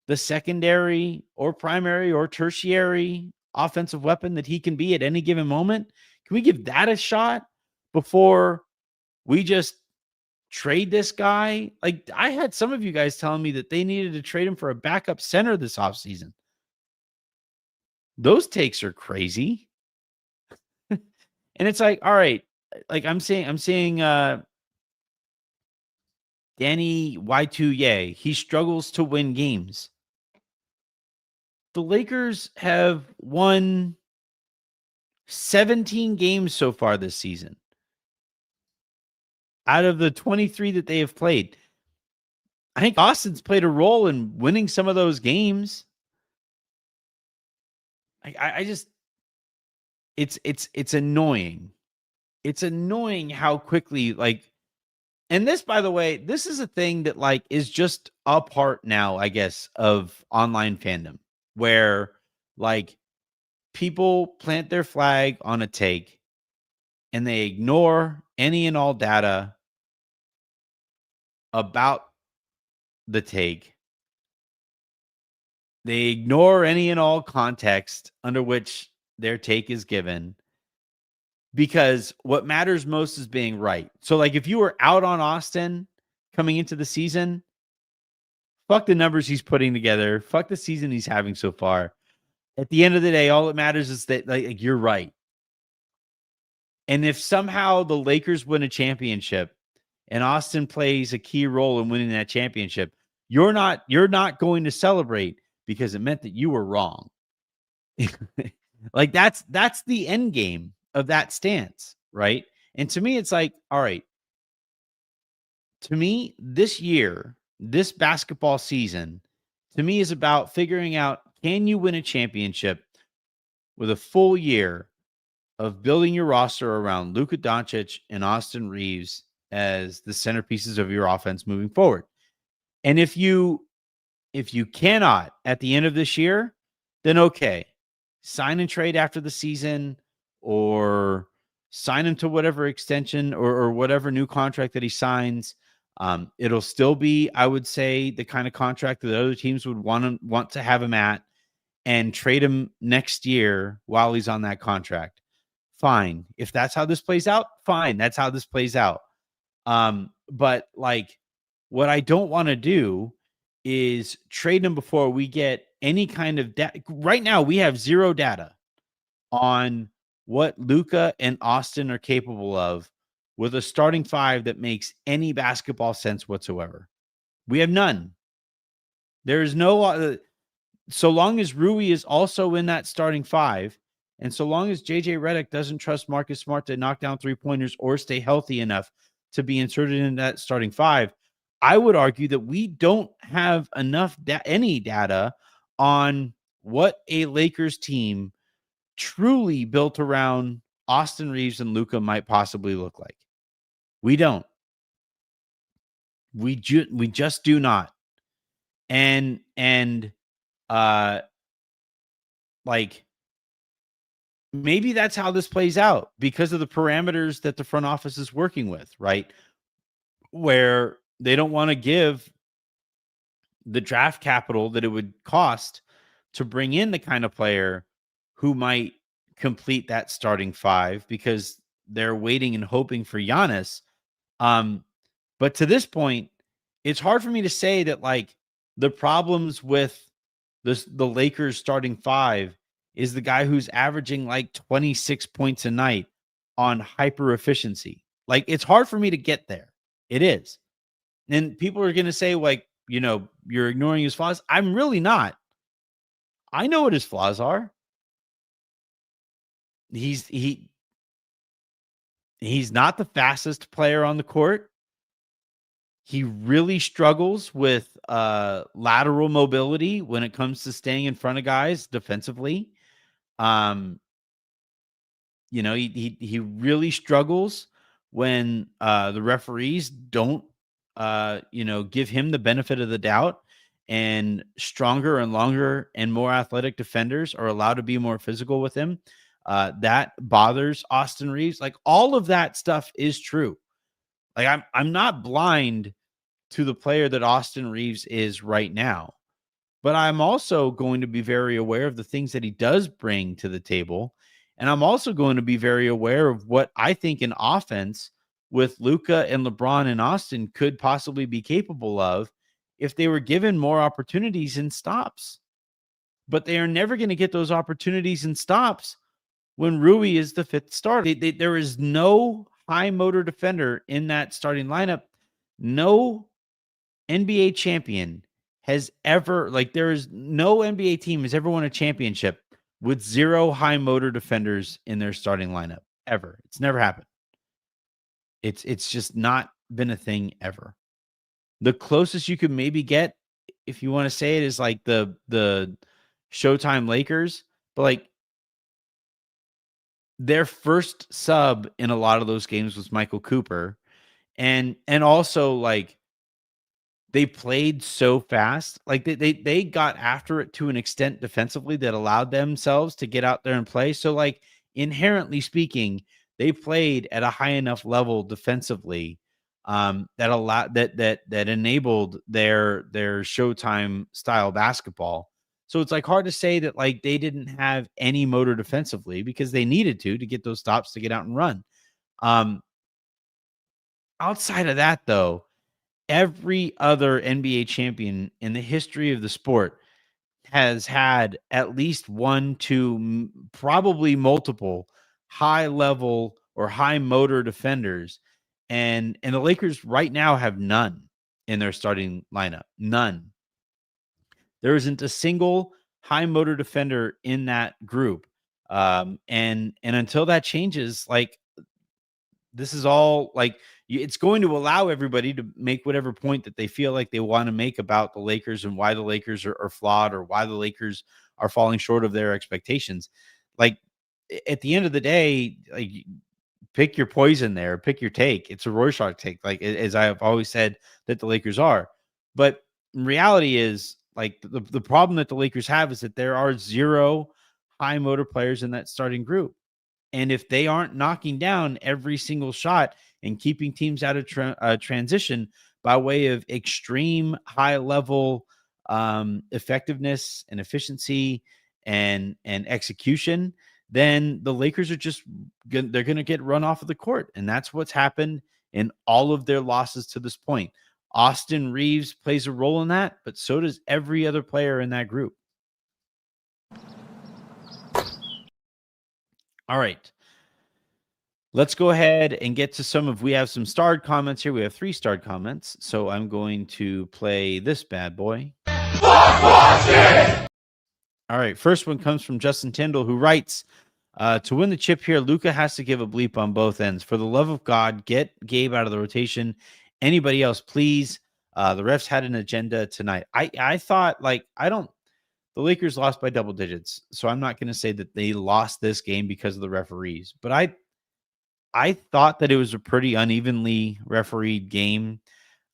the secondary or primary or tertiary offensive weapon that he can be at any given moment? Can we give that a shot before we just trade this guy? Like, I had some of you guys telling me that they needed to trade him for a backup center this offseason. Those takes are crazy. And it's like, all right, like I'm seeing Danny Y2Ye. He struggles to win games. The Lakers have won 17 games so far this season. Out of the 23 that they have played, I think Austin's played a role in winning some of those games. I just, it's annoying. It's annoying how quickly, like, and this, by the way, this is a thing that, like, is just a part now, I guess, of online fandom, where, like, people plant their flag on a take and they ignore any and all data about the take. They ignore any and all context under which their take is given, because what matters most is being right. So, like, if you were out on Austin coming into the season, fuck the numbers he's putting together, fuck the season he's having so far. At the end of the day, all that matters is that, like, you're right. And if somehow the Lakers win a championship and Austin plays a key role in winning that championship, you're not going to celebrate because it meant that you were wrong. Like, that's the end game of that stance, right? And to me, it's like, all right, to me, this year, this basketball season, to me, is about figuring out, can you win a championship with a full year of building your roster around Luka Doncic and Austin Reaves as the centerpieces of your offense moving forward? And if you cannot at the end of this year, then okay, sign and trade after the season, or sign him to whatever extension or whatever new contract that he signs. It'll still be, I would say, the kind of contract that other teams would want to have him at, and trade him next year while he's on that contract. Fine. If that's how this plays out, fine. That's how this plays out. But, like, what I don't want to do is trade him before we get any kind of data. Right now, we have zero data on what Luka and Austin are capable of with a starting five that makes any basketball sense whatsoever. We have none. There is no so long as Rui is also in that starting five, and so long as JJ Redick doesn't trust Marcus Smart to knock down 3-pointers or stay healthy enough to be inserted in that starting five, I would argue that we don't have enough any data on what a Lakers team truly built around Austin Reaves and Luka might possibly look like. We don't. We just do not. And like maybe that's how this plays out because of the parameters that the front office is working with, right? Where they don't want to give the draft capital that it would cost to bring in the kind of player who might complete that starting five because they're waiting and hoping for Giannis. But to this point, it's hard for me to say that like the problems with the Lakers starting five is the guy who's averaging like 26 points a night on hyper efficiency. Like it's hard for me to get there. It is. And people are going to say like, you're ignoring his flaws. I'm really not. I know what his flaws are. He's not the fastest player on the court. He really struggles with lateral mobility when it comes to staying in front of guys defensively. He really struggles when the referees don't give him the benefit of the doubt, and stronger and longer and more athletic defenders are allowed to be more physical with him. That bothers Austin Reaves. Like all of that stuff is true. Like I'm not blind to the player that Austin Reaves is right now, but I'm also going to be very aware of the things that he does bring to the table. And I'm also going to be very aware of what I think an offense with Luka and LeBron and Austin could possibly be capable of if they were given more opportunities and stops. But they are never going to get those opportunities and stops when Rui is the fifth starter. There is no high motor defender in that starting lineup. No NBA champion has ever, like, there is no NBA team has ever won a championship with zero high motor defenders in their starting lineup ever. It's never happened. It's just not been a thing ever. The closest you could maybe get, if you want to say it, is like the Showtime Lakers, but like their first sub in a lot of those games was Michael Cooper. And also like they played so fast. Like they got after it to an extent defensively that allowed themselves to get out there and play. So like inherently speaking, they played at a high enough level defensively that allowed that enabled their Showtime style basketball. So it's like hard to say that like they didn't have any motor defensively because they needed to get those stops to get out and run. Outside of that though, every other NBA champion in the history of the sport has had at least one, two, probably multiple high level or high motor defenders. And the Lakers right now have none in their starting lineup. None. There isn't a single high motor defender in that group. And until that changes, like this is all like it's going to allow everybody to make whatever point that they feel like they want to make about the Lakers and why the Lakers are flawed or why the Lakers are falling short of their expectations. Like at the end of the day, like pick your poison there, pick your take. It's a Rorschach take, like as I have always said that the Lakers are. But reality is like the problem that the Lakers have is that there are zero high motor players in that starting group. And if they aren't knocking down every single shot and keeping teams out of transition by way of extreme high level effectiveness and efficiency and execution, then the Lakers are just they're going to get run off of the court. And that's what's happened in all of their losses to this point. Austin Reaves plays a role in that, but so does every other player in that group. All right. Let's go ahead and get to we have some starred comments here. We have 3 starred comments. So I'm going to play this bad boy. All right. First one comes from Justin Tyndall, who writes, to win the chip here, Luka has to give a bleep on both ends. For the love of God, get Gabe out of the rotation. Anybody else, please. The refs had an agenda tonight. I thought, the Lakers lost by double digits. So I'm not going to say that they lost this game because of the referees. But I thought that it was a pretty unevenly refereed game.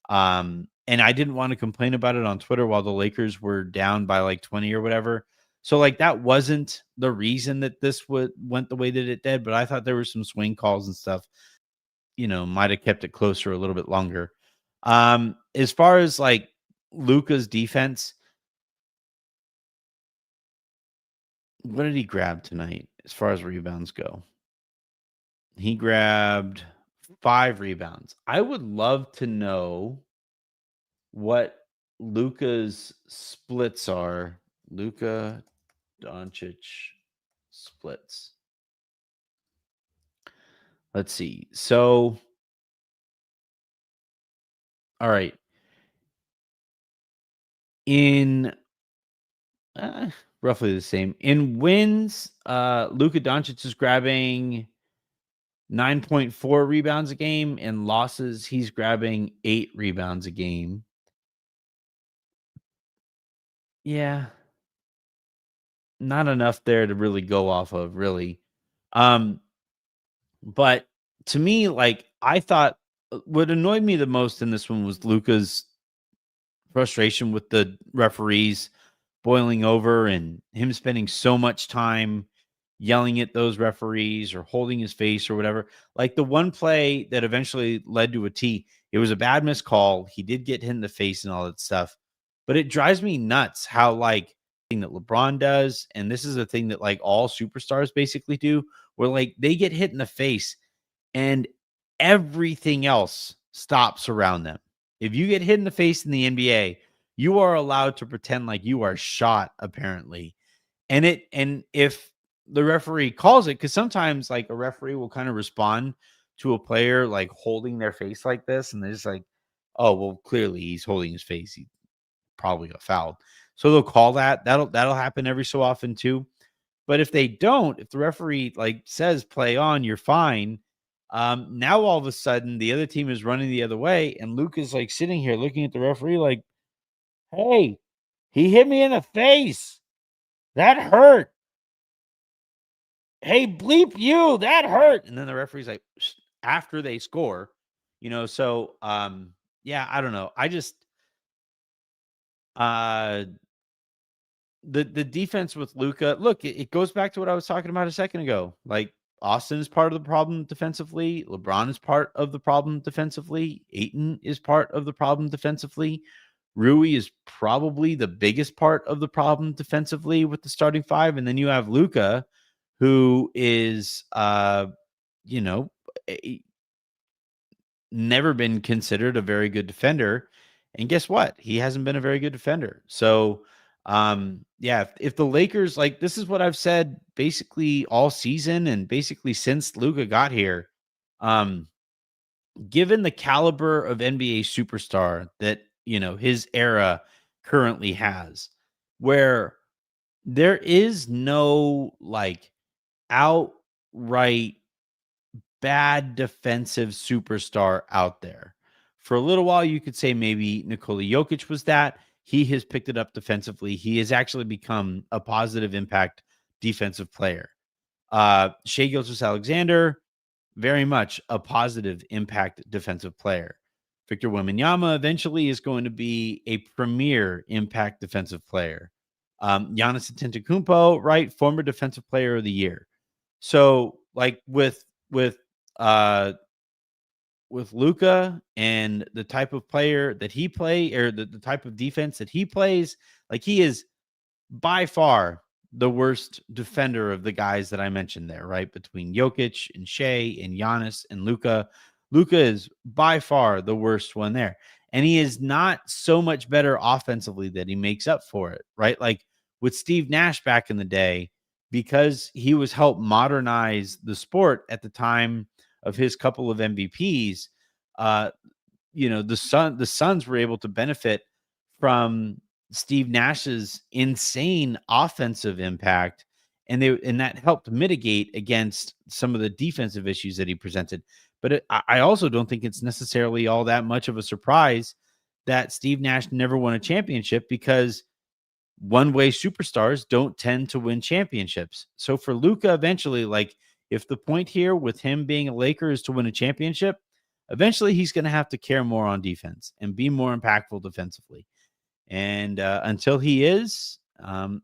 And I didn't want to complain about it on Twitter while the Lakers were down by like 20 or whatever. So that wasn't the reason that this went the way that it did, but I thought there were some swing calls and stuff, might have kept it closer a little bit longer. As far as Luka's defense, what did he grab tonight as far as rebounds go? He grabbed 5 rebounds. I would love to know what Luka's splits are. Luka Doncic splits. Let's see. So, all right. In roughly the same. In wins, Luka Doncic is grabbing 9.4 rebounds a game. In losses, he's grabbing 8 rebounds a game. Yeah. Not enough there to really go off of, really. But to me, I thought what annoyed me the most in this one was Luka's frustration with the referees boiling over and him spending so much time yelling at those referees or holding his face or whatever. Like the one play that eventually led to a T, it was a bad missed call. He did get hit in the face and all that stuff. But it drives me nuts how thing that LeBron does, and this is a thing that all superstars basically do, where they get hit in the face and everything else stops around them. If you get hit in the face in the NBA, you are allowed to pretend like you are shot, apparently. And if the referee calls it, because sometimes a referee will kind of respond to a player holding their face like this, and they're just oh, well, clearly he's holding his face. He probably got fouled. So they'll call that. That'll happen every so often too. But if they don't, if the referee says play on, you're fine. Now all of a sudden the other team is running the other way, and Luke is sitting here looking at the referee hey, he hit me in the face. That hurt. Hey, bleep you, that hurt. And then the referee's after they score, so yeah, I don't know. I just the defense with Luka, look, it goes back to what I was talking about a second ago. Austin is part of the problem defensively. LeBron is part of the problem defensively. Ayton is part of the problem defensively. Rui is probably the biggest part of the problem defensively with the starting 5. And then you have Luka, who is, never been considered a very good defender. And guess what? He hasn't been a very good defender. So, yeah, if the Lakers, this is what I've said basically all season and basically since Luka got here, given the caliber of NBA superstar that, his era currently has, where there is no outright bad defensive superstar out there. For a little while, you could say maybe Nikola Jokic was that. He has picked it up defensively. He has actually become a positive impact defensive player. Shai Gilgeous-Alexander, very much a positive impact defensive player. Victor Wembanyama eventually is going to be a premier impact defensive player. Giannis Antetokounmpo, right, former defensive player of the year. So with Luka and the type of player that he play, or the type of defense that he plays, he is by far the worst defender of the guys that I mentioned there, right? Between Jokic and Shai and Giannis and Luka. Luka is by far the worst one there. and he is not so much better offensively that he makes up for it, right? Like with Steve Nash back in the day, because he was helped modernize the sport at the time of his couple of MVPs. The Suns were able to benefit from Steve Nash's insane offensive impact, and that helped mitigate against some of the defensive issues that he presented. But I also don't think it's necessarily all that much of a surprise that Steve Nash never won a championship, because one-way superstars don't tend to win championships. So for Luka, eventually, like, if the point here with him being a Laker is to win a championship, eventually he's going to have to care more on defense and be more impactful defensively. And until he is,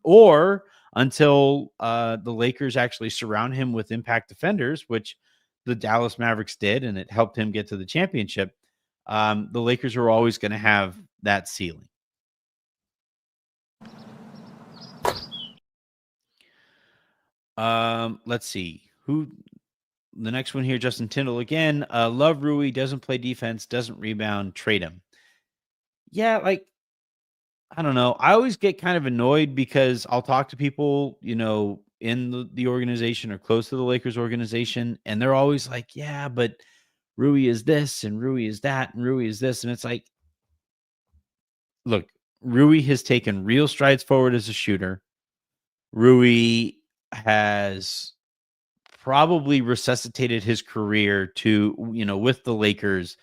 or until the Lakers actually surround him with impact defenders, which the Dallas Mavericks did, and it helped him get to the championship, the Lakers are always going to have that ceiling. Let's see who the next one here. Justin Tyndall again. Love Rui, doesn't play defense, doesn't rebound, trade him. Yeah, like, I don't know. I always get kind of annoyed because I'll talk to people, in the organization or close to the Lakers organization, and they're always like, yeah, but Rui is this and Rui is that and Rui is this. And it's like, look, Rui has taken real strides forward as a shooter. Rui has probably resuscitated his career to, with the Lakers,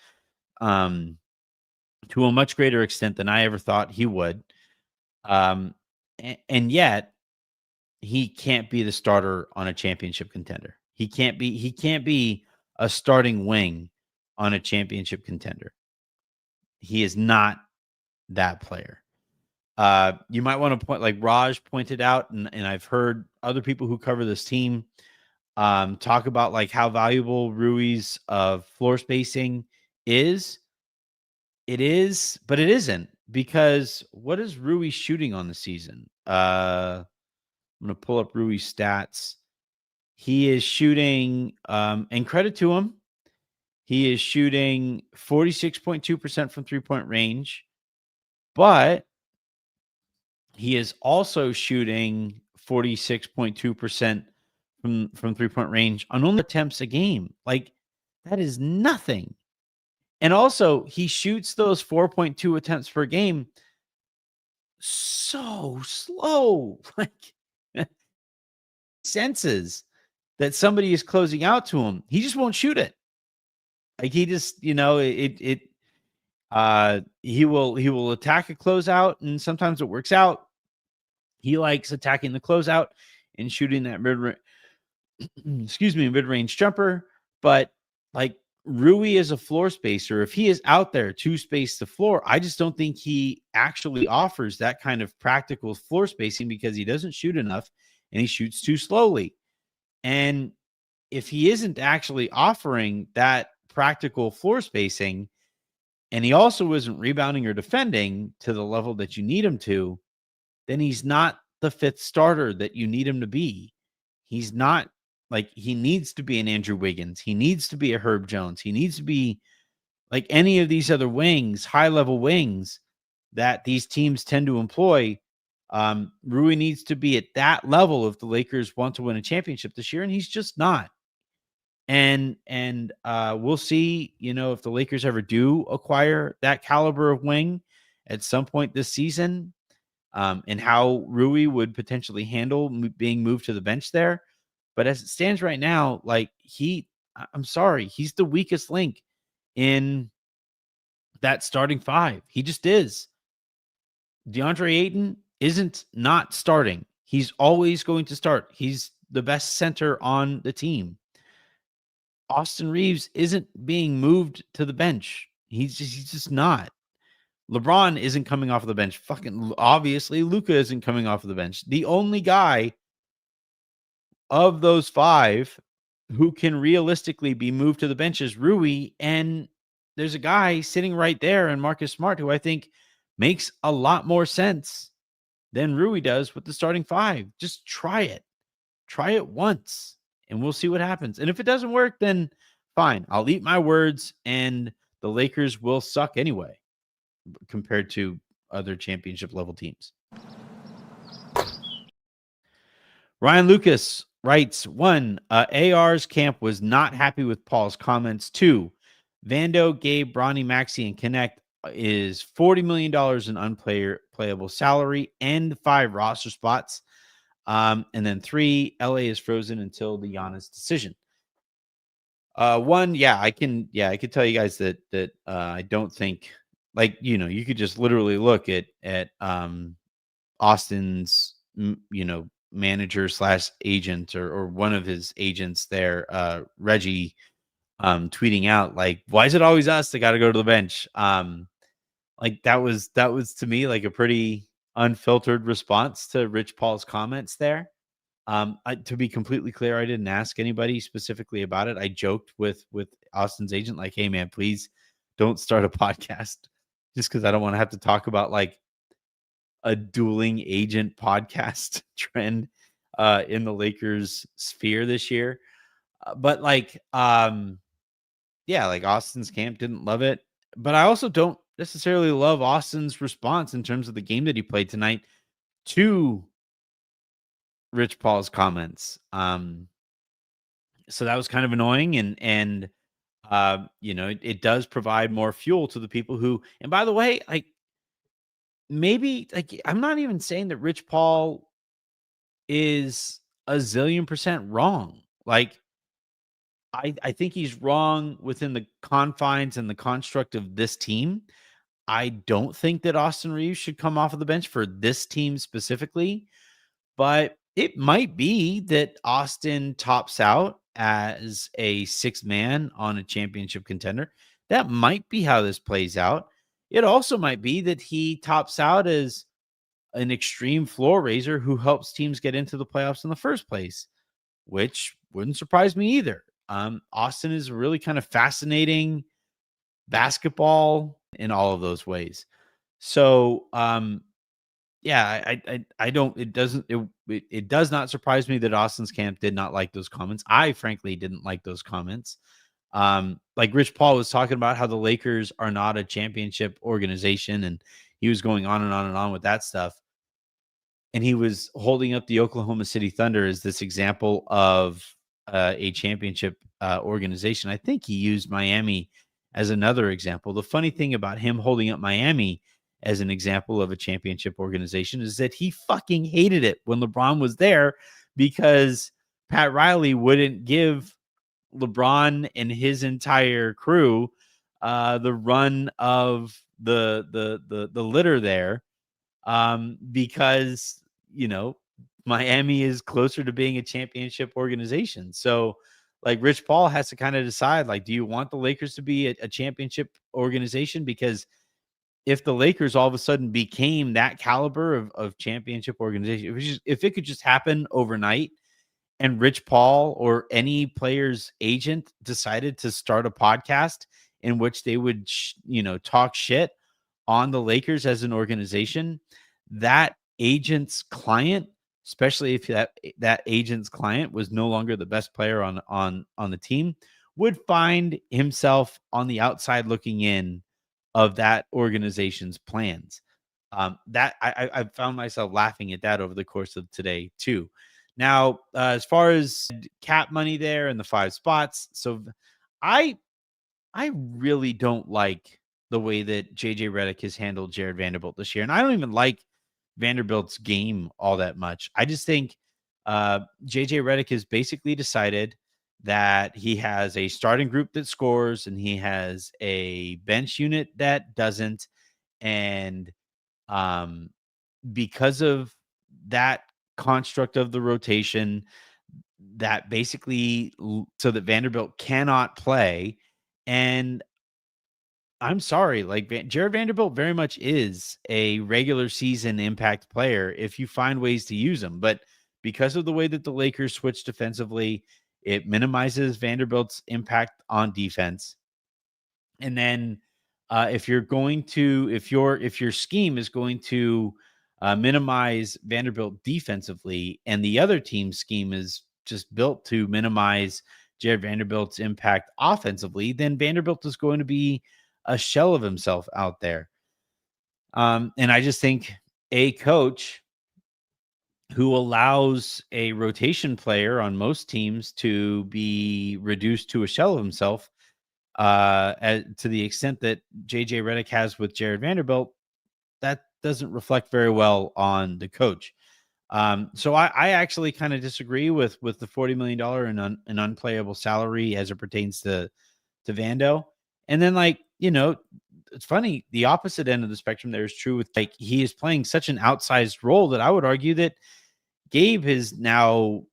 to a much greater extent than I ever thought he would. And yet he can't be the starter on a championship contender. He can't be a starting wing on a championship contender. He is not that player. You might want to point, like Raj pointed out, and I've heard other people who cover this team talk about like how valuable Rui's floor spacing is. It is, but it isn't, because what is Rui shooting on the season? I'm going to pull up Rui's stats. He is shooting, and credit to him, he is shooting 46.2% from three-point range, but he is also shooting 46.2% from three-point range on only attempts a game. Like, that is nothing. And also, he shoots those 4.2 attempts per game so slow. Like, senses that somebody is closing out to him. He just won't shoot it. Like, he just, he will attack a closeout, and sometimes it works out. He likes attacking the closeout and shooting that mid-range jumper. But like, Rui is a floor spacer. If he is out there to space the floor, I just don't think he actually offers that kind of practical floor spacing, because he doesn't shoot enough and he shoots too slowly. And if he isn't actually offering that practical floor spacing, and he also isn't rebounding or defending to the level that you need him to, then he's not the fifth starter that you need him to be. He's not, like, he needs to be an Andrew Wiggins. He needs to be a Herb Jones. He needs to be like any of these other wings, high-level wings that these teams tend to employ. Rui needs to be at that level if the Lakers want to win a championship this year, and he's just not. And we'll see, if the Lakers ever do acquire that caliber of wing at some point this season, and how Rui would potentially handle being moved to the bench there. But as it stands right now, like, I'm sorry, he's the weakest link in that starting five. He just is. DeAndre Ayton isn't not starting. He's always going to start. He's the best center on the team. Austin Reaves isn't being moved to the bench. He's just not. LeBron isn't coming off of the bench. Fucking obviously, Luka isn't coming off of the bench. The only guy of those five who can realistically be moved to the bench is Rui, and there's a guy sitting right there in Marcus Smart who I think makes a lot more sense than Rui does with the starting five. Just try it. Try it once, and we'll see what happens. And if it doesn't work, then fine. I'll eat my words, and the Lakers will suck anyway. compared to other championship level teams. Ryan Lucas writes, 1, AR's camp was not happy with Paul's comments. 2, Vando, Gabe, Bronny, Maxey, and Connect is $40 million in unplayable salary and 5 roster spots. And then 3, LA is frozen until the Giannis decision. 1, I could tell you guys that I don't think, like, you could just literally look at Austin's, manager / agent or one of his agents there, Reggie, tweeting out like, why is it always us that got to go to the bench? Like that was to me like a pretty unfiltered response to Rich Paul's comments there. To be completely clear, I didn't ask anybody specifically about it. I joked with Austin's agent, like, hey man, please don't start a podcast, just because I don't want to have to talk about like a dueling agent podcast trend in the Lakers sphere this year. But like, like Austin's camp didn't love it, but I also don't necessarily love Austin's response in terms of the game that he played tonight to Rich Paul's comments. So that was kind of annoying, and it does provide more fuel to the people who, and by the way, like, maybe, like, I'm not even saying that Rich Paul is a zillion % wrong. Like, I think he's wrong within the confines and the construct of this team. I don't think that Austin Reaves should come off of the bench for this team specifically, but it might be that Austin tops out as a 6th man on a championship contender. That might be how this plays out. It also might be that he tops out as an extreme floor raiser who helps teams get into the playoffs in the first place, which wouldn't surprise me either. Austin is really kind of fascinating basketball in all of those ways. So, I don't, it does not surprise me that Austin's camp did not like those comments. I frankly didn't like those comments. Like Rich Paul was talking about how the Lakers are not a championship organization, and he was going on and on and on with that stuff. And he was holding up the Oklahoma City Thunder as this example of a championship organization. I think he used Miami as another example. The funny thing about him holding up Miami as an example of a championship organization is that he fucking hated it when LeBron was there, because Pat Riley wouldn't give LeBron and his entire crew the run of the litter there, because Miami is closer to being a championship organization. So like Rich Paul has to kind of decide, like, do you want the Lakers to be a championship organization? Because if the Lakers all of a sudden became that caliber of championship organization, if it could just happen overnight, and Rich Paul or any player's agent decided to start a podcast in which they would, talk shit on the Lakers as an organization, that agent's client, especially if that agent's client was no longer the best player on the team, would find himself on the outside looking in of that organization's plans. That I found myself laughing at that over the course of today too. Now, as far as cap money there and the 5 spots, so I really don't like the way that JJ Redick has handled Jared Vanderbilt this year, and I don't even like Vanderbilt's game all that much. I just think JJ Redick has basically decided that he has a starting group that scores and he has a bench unit that doesn't. And because of that construct of the rotation, that basically so that Vanderbilt cannot play. And I'm sorry, like Jared Vanderbilt very much is a regular season impact player if you find ways to use him. But because of the way that the Lakers switch defensively, it minimizes Vanderbilt's impact on defense. And then if your scheme is going to minimize Vanderbilt defensively, and the other team's scheme is just built to minimize Jared Vanderbilt's impact offensively, then Vanderbilt is going to be a shell of himself out there. And I just think a coach who allows a rotation player on most teams to be reduced to a shell of himself, to the extent that JJ Redick has with Jared Vanderbilt, that doesn't reflect very well on the coach. So I actually kind of disagree with the $40 million and an unplayable salary as it pertains to Vando. And then, like, it's funny, the opposite end of the spectrum there is true with, like, he is playing such an outsized role that I would argue that Gabe has now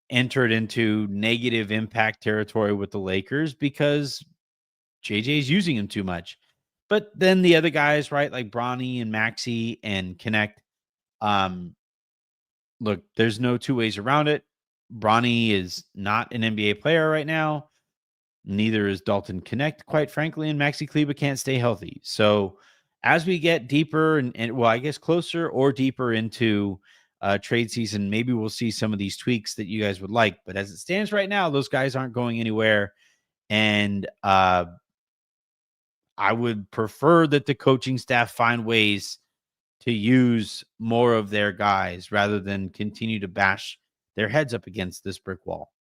entered into negative impact territory with the Lakers because JJ's using him too much. But then the other guys, right, like Bronny and Maxey and Connect, look, there's no two ways around it. Bronny is not an NBA player right now. Neither is Dalton Connect, quite frankly, and Maxi Kleba can't stay healthy. So as we get deeper and well, I guess closer or deeper into trade season, maybe we'll see some of these tweaks that you guys would like. But as it stands right now, those guys aren't going anywhere. And I would prefer that the coaching staff find ways to use more of their guys rather than continue to bash their heads up against this brick wall.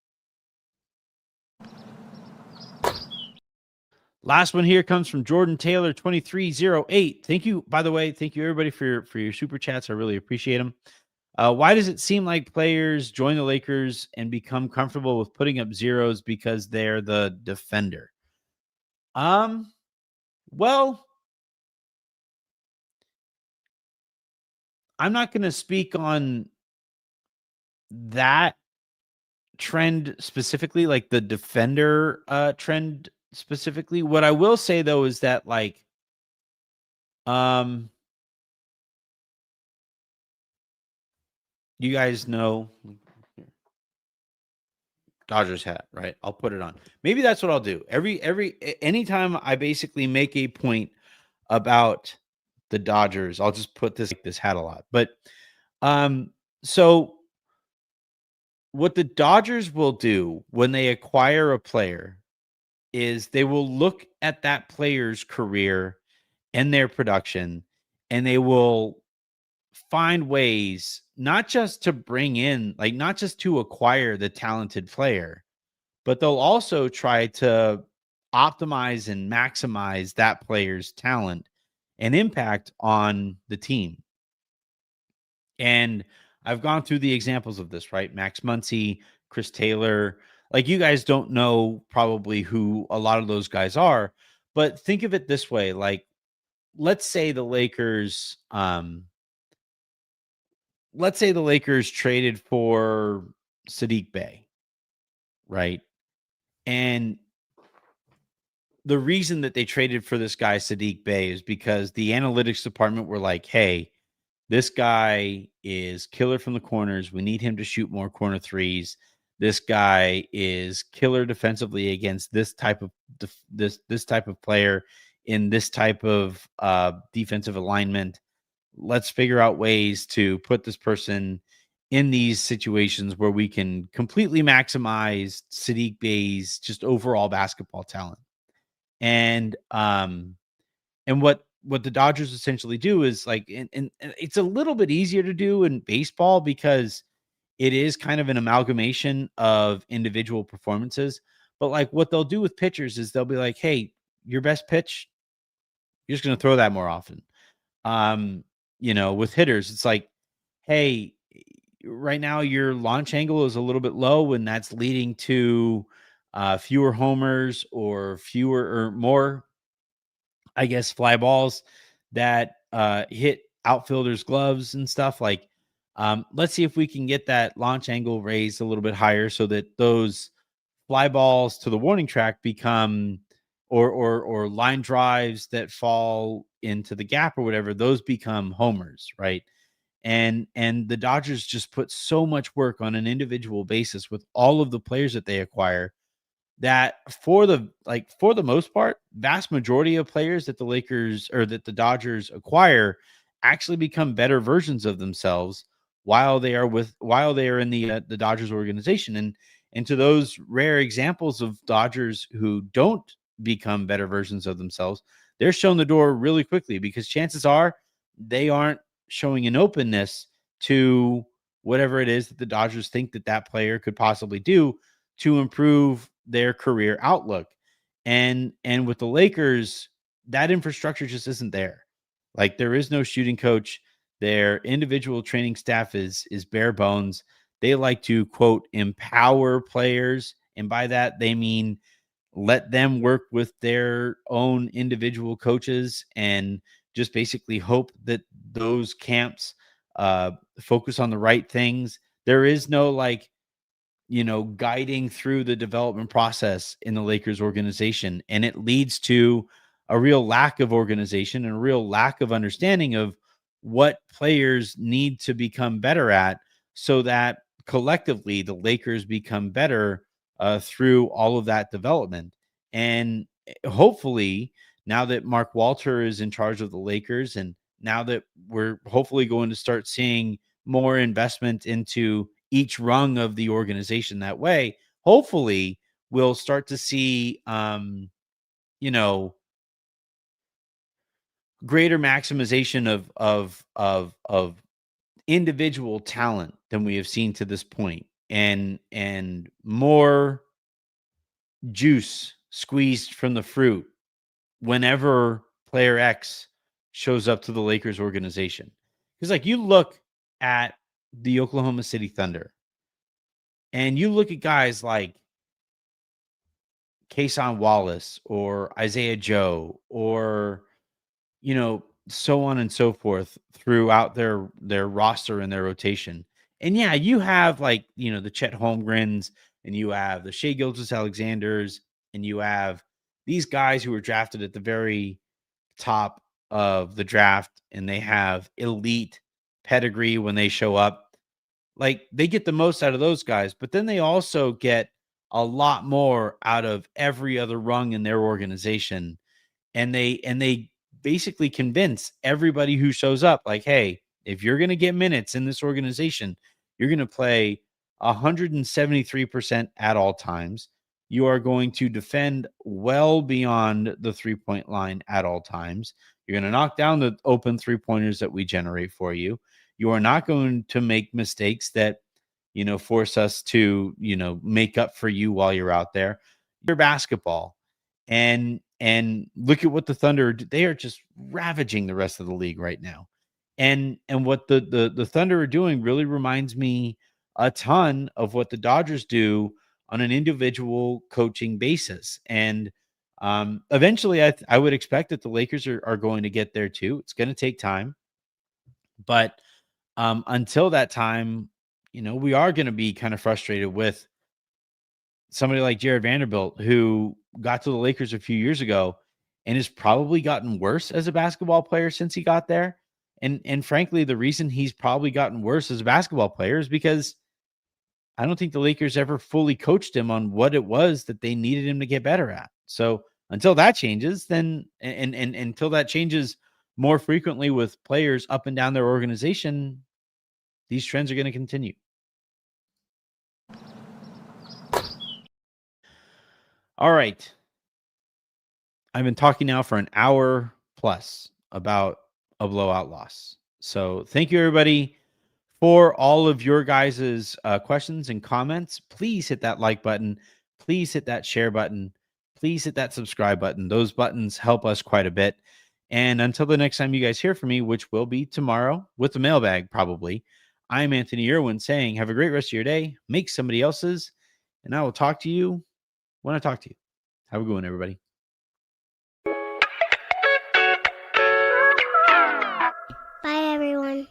Last one here comes from Jordan Taylor 2308. Thank you, by the way. Thank you everybody for your super chats. I really appreciate them. Why does it seem like players join the Lakers and become comfortable with putting up zeros because they're the defender? Well, I'm not going to speak on that trend specifically, like the defender trend specifically. What I will say though is that, like, you guys know Dodgers hat, right? I'll put it on. Maybe that's what I'll do. Anytime I basically make a point about the Dodgers, I'll just put this hat a lot. But so what the Dodgers will do when they acquire a player is they will look at that player's career and their production, and they will find ways not just to bring in, like, not just to acquire the talented player, but they'll also try to optimize and maximize that player's talent and impact on the team. And I've gone through the examples of this, right? Max Muncy, Chris Taylor. Like, you guys don't know probably who a lot of those guys are, but think of it this way. Like, let's say the Lakers, traded for Sadiq Bey, right? And the reason that they traded for this guy, Sadiq Bey, is because the analytics department were like, hey, this guy is killer from the corners. We need him to shoot more corner threes. This guy is killer defensively against this type of this type of player in this type of defensive alignment. Let's figure out ways to put this person in these situations where we can completely maximize Sadiq Bey's just overall basketball talent. And what the Dodgers essentially do is, like, and it's a little bit easier to do in baseball because it is kind of an amalgamation of individual performances. But, like, what they'll do with pitchers is they'll be like, hey, your best pitch, you're just going to throw that more often. With hitters, it's like, hey, right now your launch angle is a little bit low, and that's leading to fewer homers or more, I guess, fly balls that hit outfielders' gloves and stuff. Like, let's see if we can get that launch angle raised a little bit higher so that those fly balls to the warning track become, or line drives that fall into the gap or whatever, those become homers, right? And the Dodgers just put so much work on an individual basis with all of the players that they acquire, that for the most part, vast majority of players that the Lakers or that the Dodgers acquire actually become better versions of themselves while they are in the Dodgers organization. And to those rare examples of Dodgers who don't become better versions of themselves, they're shown the door really quickly, because chances are they aren't showing an openness to whatever it is that the Dodgers think that that player could possibly do to improve their career outlook. And with the Lakers, that infrastructure just isn't there. Like, there is no shooting coach. Their individual training staff is bare bones. They like to, quote, empower players, and by that they mean let them work with their own individual coaches and just basically hope that those camps focus on the right things. There is no, like, guiding through the development process in the Lakers organization. And it leads to a real lack of organization and a real lack of understanding of what players need to become better at, so that collectively the Lakers become better through all of that development. And hopefully, now that Mark Walter is in charge of the Lakers, and now that we're hopefully going to start seeing more investment into each rung of the organization that way, hopefully we'll start to see, greater maximization of individual talent than we have seen to this point, and more juice squeezed from the fruit whenever player X shows up to the Lakers organization. Because, like, you look at the Oklahoma City Thunder, and you look at guys like Kason Wallace or Isaiah Joe, or, so on and so forth throughout their roster and their rotation. And yeah, you have, like, the Chet Holmgrens, and you have the Shai Gilgeous-Alexanders, and you have these guys who were drafted at the very top of the draft, and they have elite pedigree when they show up. Like, they get the most out of those guys, but then they also get a lot more out of every other rung in their organization. And they basically convince everybody who shows up, like, hey, if you're going to get minutes in this organization, you're going to play 173% at all times. You are going to defend well beyond the 3-point line at all times. You're going to knock down the open 3-pointers that we generate for you. You are not going to make mistakes that, force us to, make up for you while you're out there. Your basketball. And look at what the Thunder, they are just ravaging the rest of the league right now. And what the Thunder are doing really reminds me a ton of what the Dodgers do on an individual coaching basis. And eventually I would expect that the Lakers are going to get there too. It's going to take time. But until that time, we are going to be kind of frustrated with somebody like Jared Vanderbilt, who got to the Lakers a few years ago and has probably gotten worse as a basketball player since he got there. And frankly, the reason he's probably gotten worse as a basketball player is because I don't think the Lakers ever fully coached him on what it was that they needed him to get better at. So until that changes, then and until that changes more frequently with players up and down their organization, these trends are going to continue. All right. I've been talking now for an hour plus about a blowout loss. So thank you, everybody, for all of your guys' questions and comments. Please hit that like button. Please hit that share button. Please hit that subscribe button. Those buttons help us quite a bit. And until the next time you guys hear from me, which will be tomorrow with the mailbag probably, I'm Anthony Irwin saying have a great rest of your day. Make somebody else's. And I will talk to you when I talk to you. Have a good one, everybody. Bye, everyone.